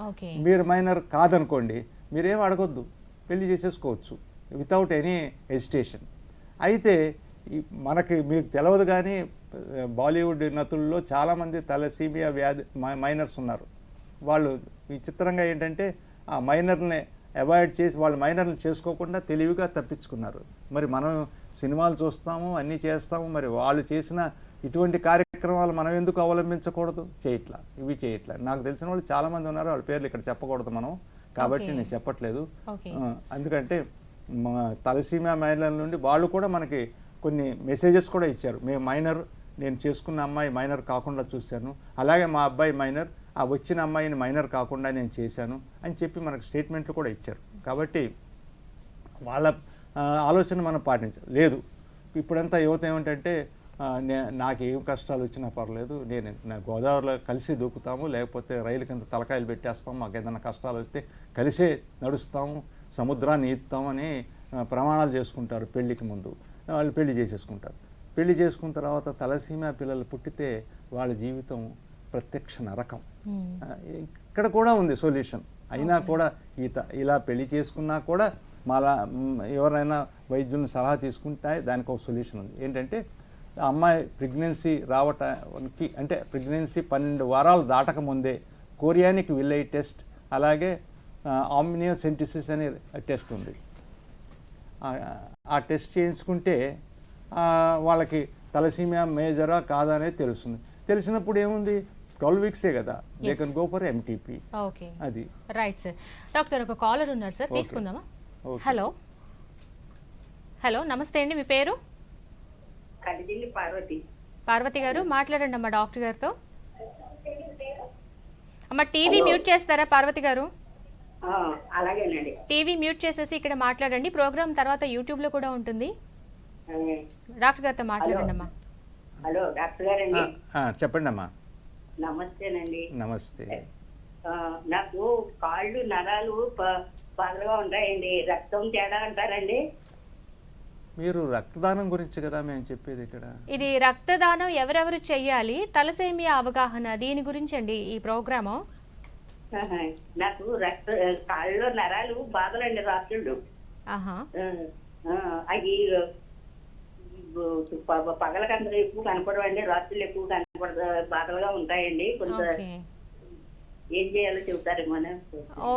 మీరు మైనర్ కాదనుకోండి, మీరేం అడగొద్దు, పెళ్లి చేసేసుకోవచ్చు వితౌట్ ఎనీ హెసిటేషన్. అయితే మీకు తెలియదు కానీ బాలీవుడ్ నటుల్లో చాలామంది తలసీమియా వ్యాధి మైనర్స్ ఉన్నారు. వాళ్ళు విచిత్రంగా ఏంటంటే ఆ మైనర్ని అవాయిడ్ చేసి వాళ్ళు మైనర్లు చేసుకోకుండా తెలివిగా తప్పించుకున్నారు. మరి మనం సినిమాలు చూస్తాము, అన్నీ చేస్తాము, మరి వాళ్ళు చేసిన ఇటువంటి కార్యక్రమాలు మనం ఎందుకు అవలంబించకూడదు? ఇవి చేయట్లా. నాకు తెలిసిన వాళ్ళు చాలామంది ఉన్నారు, వాళ్ళ పేర్లు ఇక్కడ చెప్పకూడదు మనం, కాబట్టి నేను చెప్పట్లేదు. ఎందుకంటే తలసీమియా మైనర్ల నుండి వాళ్ళు కూడా మనకి కొన్ని మెసేజెస్ కూడా ఇచ్చారు. నేను చేసుకున్న అమ్మాయి మైనర్ కాకుండా చూశాను, అలాగే మా అబ్బాయి మైనర్, ఆ వచ్చిన అమ్మాయిని మైనర్ కాకుండా నేను చేశాను అని చెప్పి మనకు స్టేట్మెంట్లు కూడా ఇచ్చారు. కాబట్టి వాళ్ళ ఆలోచన మనం పాటించలేదు. ఇప్పుడంతా యువత ఏమిటంటే నాకేం కష్టాలు వచ్చినా పర్లేదు, నేను గోదావరిలో కలిసి దూకుతాము, లేకపోతే రైలు కింద తలకాయలు పెట్టేస్తాము, మాకు ఏదైనా కష్టాలు వస్తే కలిసే నడుస్తాము, సముద్రాన్ని ఈత్తామని ప్రమాణాలు చేసుకుంటారు. పెళ్లికి ముందు వాళ్ళు పెళ్లి చేసేసుకుంటారు. పెళ్లి చేసుకున్న తర్వాత తలసీమియా పిల్లలు పుట్టితే వాళ్ళ జీవితం ప్రత్యక్ష నరకం. ఇక్కడ కూడా ఉంది సొల్యూషన్. అయినా కూడా ఇలా పెళ్లి చేసుకున్నా కూడా ఎవరైనా వైద్యుని సలహా తీసుకుంటే దానికి ఒక సొల్యూషన్ ఉంది. ఏంటంటే ఆ అమ్మాయి ప్రెగ్నెన్సీ రావటానికి, అంటే ప్రెగ్నెన్సీ 12 వారాలు దాటక ముందే కోరియానిక్ విల్లై టెస్ట్, అలాగే ఆమ్నియోసెంటిసిస్ అనే టెస్ట్ ఉంది. ఆ టెస్ట్ చేయించుకుంటే వాళ్ళకి తలసీమియా మేజరా కాదా అనేది తెలుస్తుంది. తెలిసినప్పుడు ఏముంది, 12 వీక్సే కదా, they can go for MTP. Okay, అది రైట్ సార్. డాక్టర్ ఒక కాలర్ ఉన్నారు సార్, తీసుకుందామా? హలో హలో, నమస్తే అండి, మీ పేరు? పార్వతి గారు, మాట్లాడండి అమ్మా డాక్టర్ గారితో. అమ్మ టీవీ మ్యూట్ చేస్తారా పార్వతి గారు? అలాగేనండి, టీవీ మ్యూట్ చేసేసి ఇక్కడ మాట్లాడండి. ప్రోగ్రామ్ తర్వాత యూట్యూబ్ లో కూడా ఉంటుంది. డాక్టర్ గారితో మాట్లాడండి అమ్మా. హలో డాక్టర్ గారండి, చెప్పండి అమ్మా. నమస్తేనండి. నమస్తే. నాకు కాళ్ళు నరాలు బాధగా ఉంటాయండి, రక్తం తేడా అంటారండి. మీరు రక్తదానం గురించి కదా మేము చెప్పేది ఇక్కడ. ఇది రక్తదానం ఎవరెవరు చెయ్యాలి, తలసేమియా అవగాహన, దీని గురించి అండి ఈ ప్రోగ్రాము. నాకు కాళ్ళలో నరాలు బాధలండి, రాత్రుళ్ళు అవి పగలకందరూ ఎక్కువ కనపడవండి, రాత్రులు ఎక్కువ కనపడ బాధలుగా ఉంటాయండి. కొంత ఏం చేయాలో చెబుతారేమో.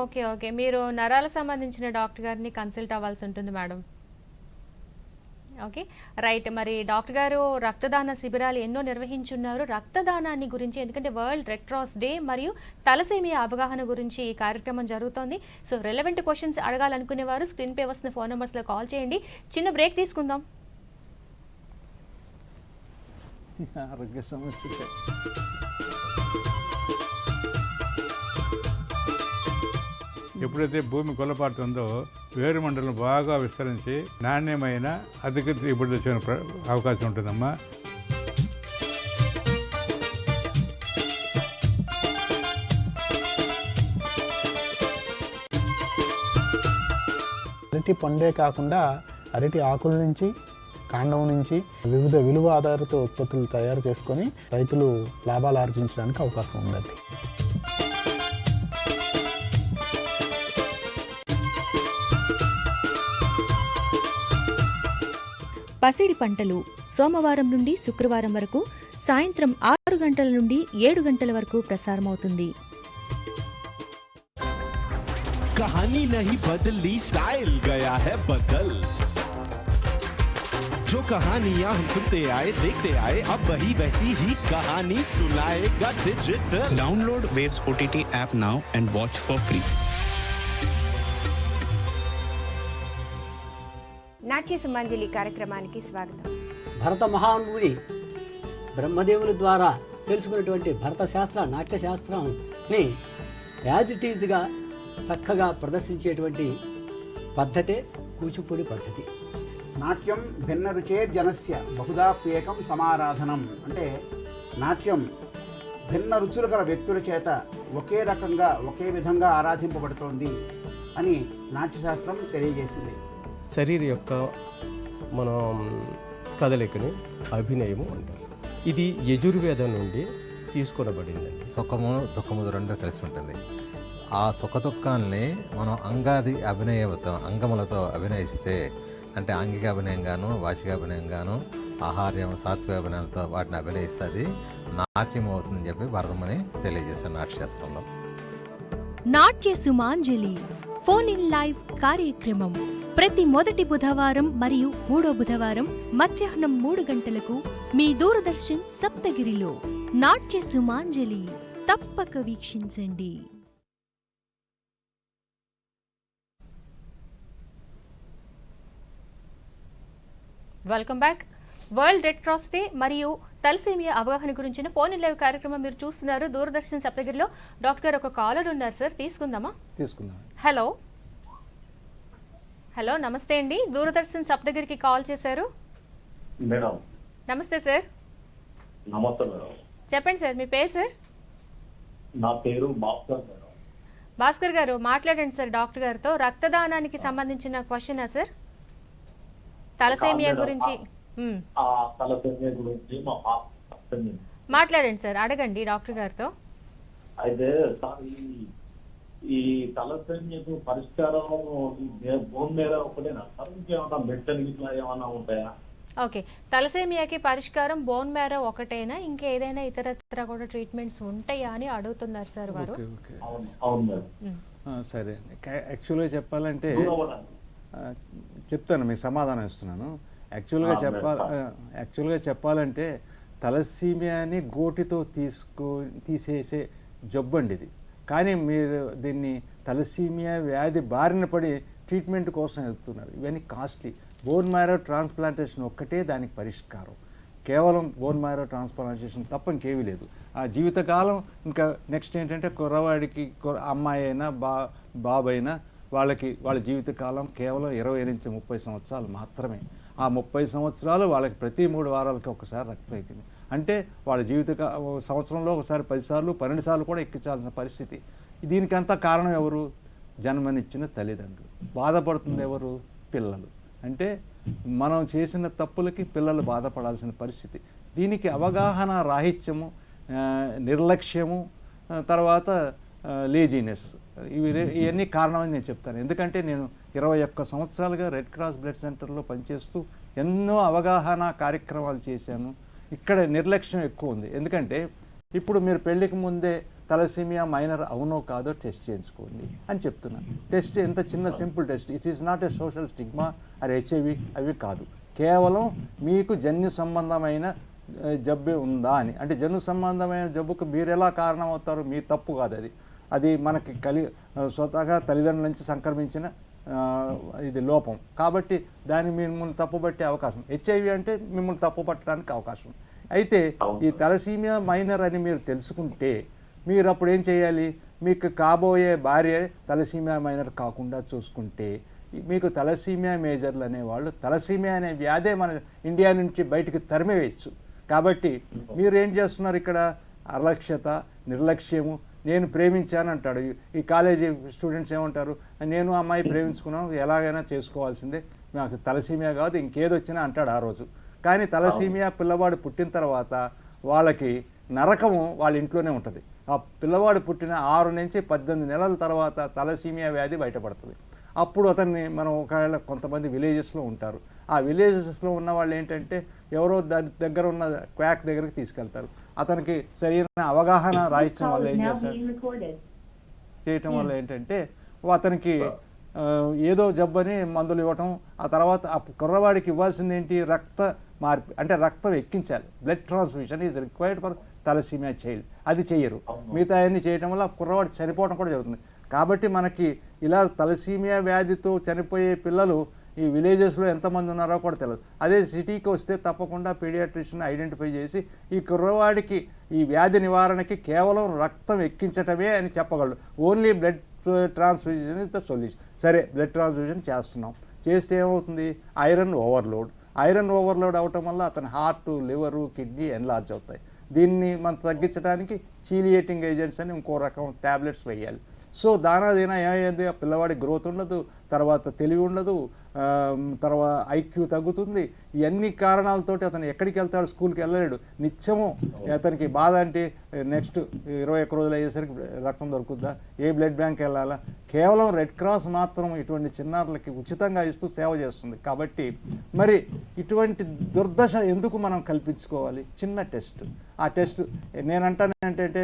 ఓకే ఓకే, మీరు నరాలకు సంబంధించిన డాక్టర్ గారిని కన్సల్ట్ అవ్వాల్సి ఉంటుంది మేడం. Okay right. మరి డాక్టర్ గారు రక్తదాన శిబిరాలు ఎన్నో నిర్వహించున్నారు. రక్తదానాన్ని గురించి, ఎందుకంటే వరల్డ్ రెడ్ క్రాస్ డే మరియు తలసేమియా అవగాహన గురించి ఈ కార్యక్రమం జరుగుతోంది. సో రెలవెంట్ క్వశ్చన్స్ అడగాలనుకునే వారు స్క్రీన్ పే వస్తున్న ఫోన్ నెంబర్స్లో కాల్ చేయండి. చిన్న బ్రేక్ తీసుకుందాం. ఆరోగ్య సమస్య ఎప్పుడైతే భూమి కొల్లపారుతుందో వేరుమండలం బాగా విస్తరించి నాణ్యమైన అధిక దిగుబడి వచ్చే అవకాశం ఉంటుందమ్మా. అరటి పండే కాకుండా అరటి ఆకుల నుంచి, కాండం నుంచి వివిధ విలువ ఆధారిత ఉత్పత్తులు తయారు చేసుకొని రైతులు లాభాలు ఆర్జించడానికి అవకాశం ఉందండి. పసిడి పంటలు సోమవారం నుండి శుక్రవారం వరకు సాయంత్రం 6 గంటల నుండి 7 గంటల వరకు ప్రసారమవుతుంది. कहानी नहीं बदली, स्टाइल गया है बदल। जो कहानियां हम सुनते आए देखते आए, अब वही वैसी ही कहानी सुनाएगा digital. Download Waves OTT app now and watch for free. నాట్య సుమాంజలి కార్యక్రమానికి స్వాగతం. భరత మహానుభుని బ్రహ్మదేవుని ద్వారా తెలుసుకున్నటువంటి భరత శాస్త్ర నాట్య శాస్త్రాన్ని యాజ్ ఇట్ ఈజ్గా చక్కగా ప్రదర్శించేటువంటి పద్ధతే కూచిపూడి పద్ధతి. నాట్యం భిన్న రుచేర్జనస్య బహుదా ప్యేకం సమారాధనం అంటే నాట్యం భిన్న రుచులు గల వ్యక్తుల చేత ఒకే రకంగా ఒకే విధంగా ఆరాధింపబడుతోంది అని నాట్యశాస్త్రం తెలియజేసింది. శరీరం యొక్క మనం కదలికని అభినయము అంటాం. ఇది యజుర్వేదం నుండి తీసుకొనబడిందండి. సుఖము దుఃఖము రెండు కలిసి ఉంటుంది. ఆ సుఖదుఖాల్ని మనం అంగాది అభినయంతో అంగములతో అభినయిస్తే అంటే ఆంగిక అభినయంగాను వాచిక అభినయంగాను ఆహార్యం సాత్విక అభినయంతో వాటిని అభినయిస్తుంది నాట్యం అవుతుందని చెప్పి భరతమని తెలియజేశారు నాట్యశాస్త్రంలో. నాట్య సుమాంజలి ఫోన్ ఇన్ లైవ్ కార్యక్రమం ప్రతి మొదటి బుధవారం మరియు మూడో బుధవారం మధ్యాహ్నం 3 గంటలకు మీ దూరదర్శన్ సప్తగిరిలో. నాట్య సుమాంజలి తప్పక వీక్షించండి. Welcome back. World red cross day మరియు తలసేమియా అవగాహన గురించిన ఫోన్ ఇన్ లైవ్ కార్యక్రమం మీరు చూస్తున్నారు దూరదర్శన్ సప్తగిరిలో. డాక్టర్ గారు ఒక కాలర్ ఉన్నారు సార్, తీసుకుందామా? తీసుకుందాం. హలో హలో, నమస్తే అండి. దూరదర్శన్ సప్తగిరికి కాల్ చేశారు. మేడం నమస్తే సార్. నమస్తే మేడం. చెప్పండి సార్, మీ పేరు సార్? నా పేరు భాస్కర్ మేడం. భాస్కర్ గారు మాట్లాడండి సార్ డాక్టర్ గారితో. రక్తదానానికి సంబంధించిన క్వశ్చనా సార్? తలసేమియా గురించి తలసేమియా గురించి మాట్లాడండి సార్, అడగండి డాక్టర్ గారితో. అయితే సార్ ఈ తలసేమియాకు పరిష్కారం బోన్ మేర ఒకటేనా సార్? ఇంకేమన్నా మెడిసిన్ ఇట్లా ఏమన్నా ఉంటాయా? ఓకే, తలసేమియాకి పరిష్కారం బోన్ మ్యారో ఒకటేనా, ఇంకేదైనా ఇతరత్ర కూడా ట్రీట్మెంట్స్ ఉంటాయా అని అడుగుతున్నారు సార్ వారు. సరే, యాక్చువల్గా చెప్పాలంటే చెప్తాను, మీకు సమాధానం ఇస్తున్నాను. యాక్చువల్గా చెప్పాలంటే తలసీమియాని గోటితో తీసేసే జబ్బు అండి ఇది. కానీ మీరు దీన్ని తలసీమియా వ్యాధి బారిన పడి ట్రీట్మెంట్ కోసం వెళ్తున్నారు. ఇవన్నీ కాస్ట్లీ. బోన్ మ్యారో ట్రాన్స్ప్లాంటేషన్ ఒక్కటే దానికి పరిష్కారం. కేవలం బోన్ మ్యారో ట్రాన్స్ప్లాంటేషన్ తప్ప ఇంకేమీ లేదు. ఆ జీవితకాలం ఇంకా నెక్స్ట్ ఏంటంటే కుర్రవాడికి అమ్మాయి అయినా బాబు అయినా వాళ్ళ జీవితకాలం కేవలం 20 నుంచి 30 సంవత్సరాలు మాత్రమే. ఆ 30 సంవత్సరాలు వాళ్ళకి ప్రతి 3 వారాలకి ఒకసారి రక్తం ఎక్కింది అంటే వాళ్ళ సంవత్సరంలో ఒకసారి 10 సార్లు 12 సార్లు కూడా ఎక్కించాల్సిన పరిస్థితి. దీనికంతా కారణం ఎవరు? జన్మనిచ్చిన తల్లిదండ్రులు. బాధపడుతుంది ఎవరు? పిల్లలు. అంటే మనం చేసిన తప్పులకి పిల్లలు బాధపడాల్సిన పరిస్థితి. దీనికి అవగాహన రాహిత్యము, నిర్లక్ష్యము, తర్వాత లేజీనెస్, ఇవన్నీ కారణమని నేను చెప్తాను. ఎందుకంటే నేను 21 సంవత్సరాలుగా రెడ్ క్రాస్ బ్లడ్ సెంటర్లో పనిచేస్తూ ఎన్నో అవగాహన కార్యక్రమాలు చేశాను. ఇక్కడ నిర్లక్ష్యం ఎక్కువ ఉంది. ఎందుకంటే ఇప్పుడు మీరు పెళ్లికి ముందే తలసీమియా మైనర్ అవునో కాదో టెస్ట్ చేయించుకోండి అని చెప్తున్నాను. టెస్ట్ ఎంత చిన్న simple test. It is not a social stigma or HIV అవి కాదు. కేవలం మీకు జన్యు సంబంధమైన జబ్బు ఉందా అని. అంటే జన్యు సంబంధమైన జబ్బుకు మీరు ఎలా కారణం అవుతారు? మీ తప్పు కాదు అది. అది మనకి స్వతహాగా తల్లిదండ్రుల నుంచి సంక్రమించిన ఇది లోపం. కాబట్టి దాన్ని మిమ్మల్ని తప్పుపట్టే అవకాశం. హెచ్ఐవి అంటే మిమ్మల్ని తప్పు పట్టడానికి అవకాశం. అయితే ఈ తలసీమియా మైనర్ అని మీరు తెలుసుకుంటే మీరు అప్పుడు ఏం చేయాలి? మీకు కాబోయే భార్య తలసీమియా మైనర్ కాకుండా చూసుకుంటే మీకు తలసీమియా మేజర్లు అనేవాళ్ళు తలసీమియా అనే వ్యాధే మన ఇండియా నుంచి బయటికి తరిమివేయచ్చు. కాబట్టి మీరు ఏం చేస్తున్నారు ఇక్కడ? అలక్ష్యత, నిర్లక్ష్యము. నేను ప్రేమించాను అంటాడు. ఈ కాలేజీ స్టూడెంట్స్ ఏమంటారు? నేను అమ్మాయి ప్రేమించుకున్నాను, ఎలాగైనా చేసుకోవాల్సిందే, నాకు తలసీమియా కాదు ఇంకేది వచ్చినా అంటాడు ఆ రోజు. కానీ తలసీమియా పిల్లవాడు పుట్టిన తర్వాత వాళ్ళకి నరకము వాళ్ళ ఇంట్లోనే ఉంటుంది. ఆ పిల్లవాడు పుట్టిన 6 నుంచి 18 నెలల తర్వాత తలసీమియా వ్యాధి బయటపడుతుంది. అప్పుడు అతన్ని మనం ఒకవేళ కొంతమంది విలేజెస్లో ఉంటారు. ఆ విలేజెస్లో ఉన్న వాళ్ళు ఏంటంటే ఎవరో దగ్గర ఉన్న క్వాక్ దగ్గరికి తీసుకెళ్తారు. అతనికి సరైన అవగాహన రాయించడం వల్ల ఏం చేస్తారు? చేయటం వల్ల ఏంటంటే అతనికి ఏదో జబ్బని మందులు ఇవ్వటం, ఆ తర్వాత ఆ కుర్రవాడికి ఇవ్వాల్సింది ఏంటి? రక్త మార్పు, అంటే రక్తం ఎక్కించాలి. Blood transfusion is required for thalassemia child. అది చెయ్యరు. మిగతా అన్ని చేయటం వల్ల కుర్రవాడు చనిపోవడం కూడా జరుగుతుంది. కాబట్టి మనకి ఇలా తలసీమియా వ్యాధితో చనిపోయే పిల్లలు ఈ విలేజెస్లో ఎంతమంది ఉన్నారో కూడా తెలియదు. అదే సిటీకి వస్తే తప్పకుండా పీడియాట్రిషియన్ ఐడెంటిఫై చేసి ఈ కుర్రవాడికి ఈ వ్యాధి నివారణకి కేవలం రక్తం ఎక్కించటమే అని చెప్పగలడు. Only blood transfusion is the solution. సరే, బ్లడ్ ట్రాన్స్ఫ్యూజన్ చేస్తున్నాం, చేస్తే ఏమవుతుంది? ఐరన్ ఓవర్లోడ్ అవటం వల్ల అతని హార్ట్, లివరు, కిడ్నీ ఎన్లార్జ్ అవుతాయి. దీన్ని మనం తగ్గించడానికి చీలియేటింగ్ ఏజెంట్స్ అని ఇంకో రకం ట్యాబ్లెట్స్ వేయాలి. సో దానాదీనా ఏమైంది? ఆ పిల్లవాడి గ్రోత్ ఉండదు, తర్వాత తెలివి ఉండదు, తర్వాత ఐక్యూ తగ్గుతుంది. ఇవన్నీ కారణాలతోటి అతను ఎక్కడికి వెళ్తాడు? స్కూల్కి వెళ్ళలేడు. నిత్యము అతనికి బాధ అంటే నెక్స్ట్ 21 రోజులు అయ్యేసరికి రక్తం దొరుకుద్దా? ఏ బ్లడ్ బ్యాంక్ వెళ్ళాలా? కేవలం రెడ్ క్రాస్ మాత్రం ఇటువంటి చిన్నారులకి ఉచితంగా ఇస్తూ సేవ చేస్తుంది. కాబట్టి మరి ఇటువంటి దుర్దశ ఎందుకు మనం కల్పించుకోవాలి? చిన్న టెస్ట్. ఆ టెస్ట్ నేనంటాను ఏంటంటే,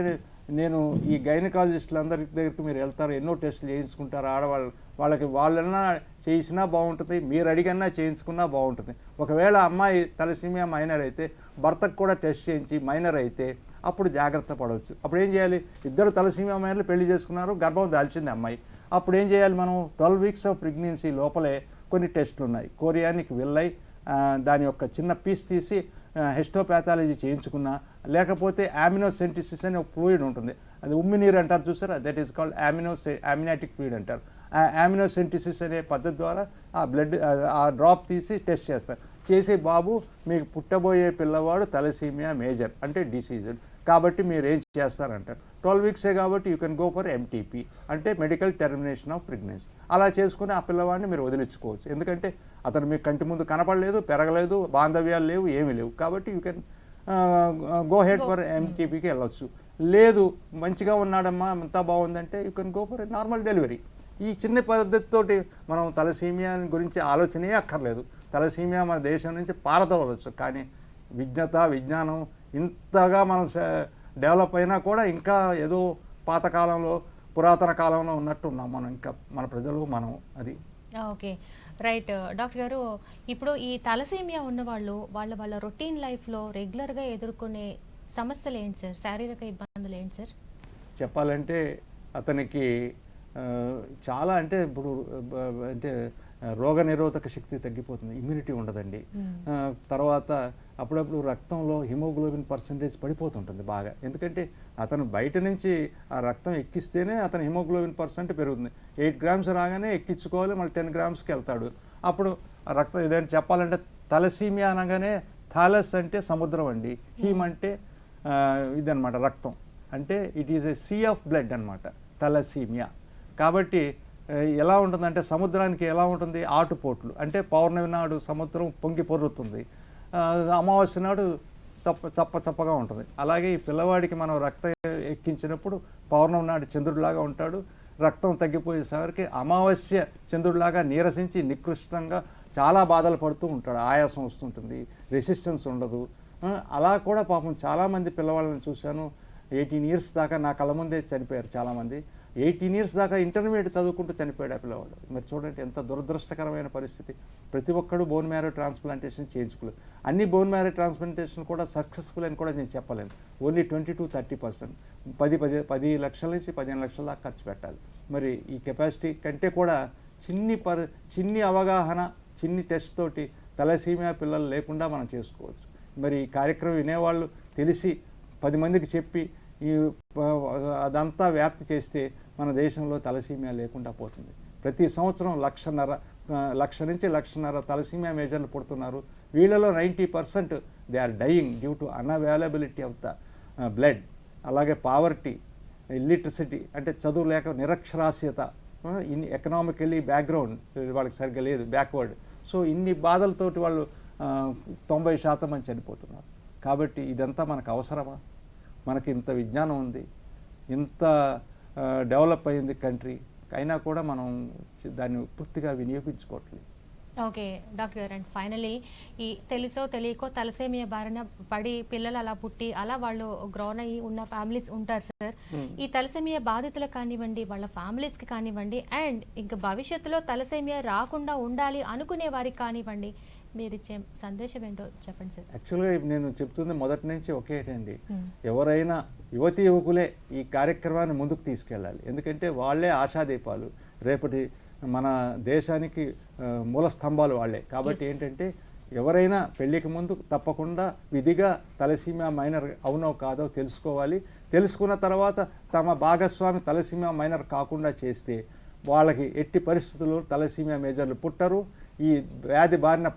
నేను ఈ గైనకాలజిస్టులు అందరి దగ్గరికి మీరు వెళ్తారు, ఎన్నో టెస్టులు చేయించుకుంటారు. వాళ్ళకి వాళ్ళన్నా చేసినా బాగుంటుంది, మీరు అడిగన్నా చేయించుకున్నా బాగుంటుంది. ఒకవేళ అమ్మాయి తలసీమియా మైనర్ అయితే భర్తకు కూడా టెస్ట్ చేయించి మైనర్ అయితే అప్పుడు జాగ్రత్త పడవచ్చు. అప్పుడు ఏం చేయాలి? ఇద్దరు తలసీమియా మైనర్లు పెళ్లి చేసుకున్నారు, గర్భం దాల్చింది అమ్మాయి. అప్పుడు ఏం చేయాలి? మనం 12 వీక్స్ ఆఫ్ ప్రెగ్నెన్సీ లోపలే కొన్ని టెస్టులు ఉన్నాయి. కోరియానిక్ విల్లై దాని యొక్క చిన్న పీస్ తీసి హిస్టోపాథాలజీ చేయించుకున్నా, లేకపోతే యామినోసెంటిసిస్ అనే ఒక ఫ్లూయిడ్ ఉంటుంది, అది ఉమ్మినీరు అంటారు చూసారా, దట్ ఈస్ కాల్డ్ యామినాటిక్ ఫ్లూయిడ్ అంటారు. ఆ యామినోసెంటిసిస్ అనే పద్ధతి ద్వారా ఆ బ్లడ్ ఆ డ్రాప్ తీసి టెస్ట్ చేస్తారు. చేసి బాబు మీకు పుట్టబోయే పిల్లవాడు తలసీమియా మేజర్ అంటే డిసీజ్డ్, కాబట్టి మీరు ఏం చేస్తారంటారు. 12 వీక్సే కాబట్టి you can go for MTP అంటే మెడికల్ టెర్మినేషన్ ఆఫ్ ప్రెగ్నెన్సీ. అలా చేసుకుని ఆ పిల్లవాడిని మీరు వదిలించుకోవచ్చు. ఎందుకంటే అతను మీ కంటి ముందు కనపడలేదు, పెరగలేదు, బాంధవ్యాలు లేవు, ఏమీ లేవు. కాబట్టి you can go ahead for ఎంటీపీకి వెళ్ళొచ్చు. లేదు మంచిగా ఉన్నాడమ్మా అంతా బాగుందంటే you can go for normal delivery. ఈ చిన్న పద్ధతితోటి మనం తలసీమియా గురించి ఆలోచనే అక్కర్లేదు. తలసీమియా మన దేశం నుంచి పారదోలవచ్చు. కానీ విజ్ఞానం ఇంతగా మనం డెవలప్ అయినా కూడా ఇంకా ఏదో పాతకాలంలో, పురాతన కాలంలో ఉన్నట్టు ఉన్నాం మనం, ఇంకా మన ప్రజలు మనం. అది ఓకే, రైట్. డాక్టర్ గారు, ఇప్పుడు ఈ తలసీమియా ఉన్నవాళ్ళు వాళ్ళ రొటీన్ లైఫ్లో రెగ్యులర్గా ఎదుర్కొనే సమస్యలు ఏంటి సార్? శారీరక ఇబ్బందులు ఏంటి సార్? చెప్పాలంటే అతనికి చాలా అంటే ఇప్పుడు అంటే రోగనిరోధక శక్తి తగ్గిపోతుంది, ఇమ్యూనిటీ ఉండదండి. తర్వాత అప్పుడప్పుడు రక్తంలో హిమోగ్లోబిన్ పర్సంటేజ్ పడిపోతుంటుంది బాగా. ఎందుకంటే అతను బయట నుంచి ఆ రక్తం ఎక్కిస్తేనే అతని హిమోగ్లోబిన్ పర్సెంట్ పెరుగుతుంది. 8 గ్రామ్స్ రాగానే ఎక్కించుకోవాలి, మళ్ళీ 10 గ్రామ్స్కి వెళ్తాడు. అప్పుడు ఆ రక్తం ఇదేంటి చెప్పాలంటే తలసీమియా అనగానే థాలస్ అంటే సముద్రం అండి, హీమ్ అంటే ఇదనమాట రక్తం, అంటే it is a sea of blood అనమాట తలసీమియా. కాబట్టి ఎలా ఉంటుందంటే సముద్రానికి ఎలా ఉంటుంది? ఆటుపోట్లు. అంటే పౌర్ణమి నాడు సముద్రం పొంగి పొర్రుతుంది, అమావాస్య నాడు చప్పగా ఉంటుంది. అలాగే ఈ పిల్లవాడికి మనం రక్తం ఎక్కించినప్పుడు పౌర్ణమి నాడు చంద్రుడిలాగా ఉంటాడు, రక్తం తగ్గిపోయేసరికి అమావాస్య చంద్రుడిలాగా నీరసించి నికృష్టంగా చాలా బాధలు పడుతూ ఉంటాడు. ఆయాసం వస్తుంటుంది, రెసిస్టెన్స్ ఉండదు. అలా కూడా పాపం చాలామంది పిల్లవాళ్ళని చూశాను. 18 ఇయర్స్ దాకా నా కళ్ళ ముందే చనిపోయారు చాలామంది. 18 ఇయర్స్ దాకా ఇంటర్మీడియట్ చదువుకుంటూ చనిపోయాడు ఆ పిల్లవాడు. మరి చూడండి ఎంత దురదృష్టకరమైన పరిస్థితి. ప్రతి ఒక్కడు బోన్ మ్యారో ట్రాన్స్ప్లాంటేషన్ చేయించుకోలేదు. అన్ని బోన్ మ్యారో ట్రాన్స్ప్లాంటేషన్ కూడా సక్సెస్ఫుల్ అని కూడా నేను చెప్పలేను. Only 20 to 30%. 10 లక్షల నుంచి 15 లక్షల దాకా ఖర్చు పెట్టాలి. మరి ఈ కెపాసిటీ కంటే కూడా చిన్ని అవగాహన, చిన్ని టెస్ట్ తోటి తలసీమియా పిల్లలు లేకుండా మనం చేసుకోవచ్చు. మరి ఈ కార్యక్రమం వినేవాళ్ళు తెలిసి 10 మందికి చెప్పి ఈ అదంతా వ్యాప్తి చేస్తే మన దేశంలో తలసీమియా లేకుండా పోతుంది. ప్రతి సంవత్సరం 1.5 నుంచి 1.5 తలసీమియా మేజర్లు పుడుతున్నారు. వీళ్ళలో 90% they are dying due to unavailability of the blood. అలాగే పావర్టీ, ఇల్లిటరసిటీ అంటే చదువు లేక నిరక్షరాస్యత, ఎకనామికలీ బ్యాక్గ్రౌండ్ వాళ్ళకి సరిగ్గా లేదు, బ్యాక్వర్డ్. సో ఇన్ని బాధలతోటి వాళ్ళు 90% మంది చనిపోతున్నారు. కాబట్టి ఇదంతా మనకు అవసరమా? మనకి ఇంత విజ్ఞానం ఉంది, ఇంత డెవలప్ అయింది కంట్రీ, అయినా కూడా మనం దాన్ని పూర్తిగా వినియోగించుకోవట్లేదు. ఓకే డాక్టర్ గారు, అండ్ ఫైనలీ ఈ తెలుసో తెలియకో తలసేమియా బారిన పడి పిల్లలు అలా పుట్టి అలా వాళ్ళు గ్రోన్ అయ్యి ఉన్న ఫ్యామిలీస్ ఉంటారు సార్. ఈ తలసేమియా బాధితులకు కానివ్వండి, వాళ్ళ ఫ్యామిలీస్కి కానివ్వండి, అండ్ ఇంకా భవిష్యత్తులో తలసేమియా రాకుండా ఉండాలి అనుకునే వారికి కానివ్వండి, మీరు ఇచ్చే సందేశం ఏంటో చెప్పండి సార్. యాక్చువల్గా నేను చెప్తుంది మొదటి నుంచి ఒకేటండి, ఎవరైనా యువతీ యువకులే ఈ కార్యక్రమాన్ని ముందుకు తీసుకెళ్ళాలి. ఎందుకంటే వాళ్ళే ఆశాదీపాలు. రేపటి మన దేశానికి మూల స్తంభాలు వాళ్ళే. కాబట్టి ఏంటంటే ఎవరైనా పెళ్ళికి ముందు తప్పకుండా విధిగా తలసీమియా మైనర్ అవునో కాదో తెలుసుకోవాలి. తెలుసుకున్న తర్వాత తమ భాగస్వామి తలసీమియా మైనర్ కాకుండా చేస్తే వాళ్ళకి ఎట్టి పరిస్థితుల్లో తలసీమియా మేజర్లు పుట్టరు, ఈ వ్యాధి బారిన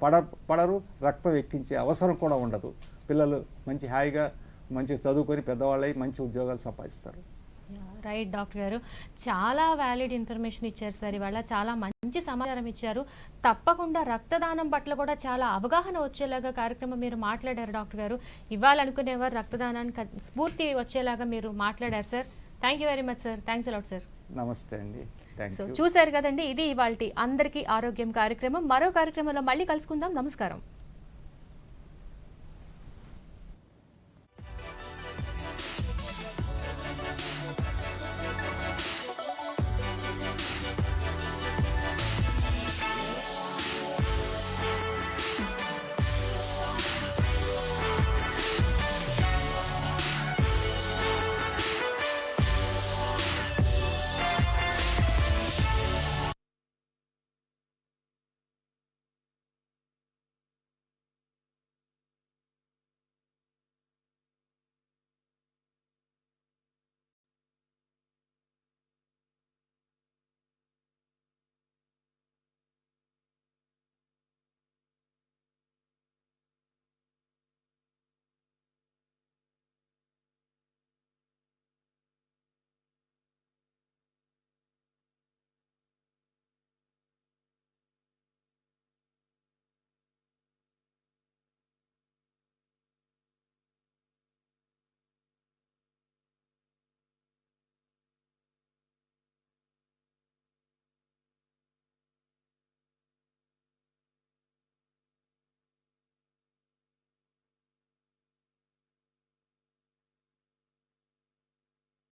పడరు, రక్తం ఎక్కించే అవసరం కూడా ఉండదు. పిల్లలు మంచి హాయిగా మంచిగా చదువుకొని పెద్దవాళ్ళై మంచి ఉద్యోగాలు సంపాదిస్తారు. రైట్ డాక్టర్ గారు, చాలా వ్యాలిడ్ ఇన్ఫర్మేషన్ ఇచ్చారు సార్. ఇవాళ చాలా మంచి సమాచారం ఇచ్చారు. తప్పకుండా రక్తదానం పట్ల కూడా చాలా అవగాహన వచ్చేలాగా కార్యక్రమం మీరు మాట్లాడారు డాక్టర్ గారు. ఇవ్వాలనుకునేవారు రక్తదానానికి స్ఫూర్తి వచ్చేలాగా మీరు మాట్లాడారు sir. Thank you very much sir. Thanks a lot sir. నమస్తే అండి. సో చూశారు కదండి, ఇది ఇవాల్టి అందరికీ ఆరోగ్యం కార్యక్రమం. మరో కార్యక్రమంలో మళ్ళీ కలుసుకుందాం. నమస్కారం.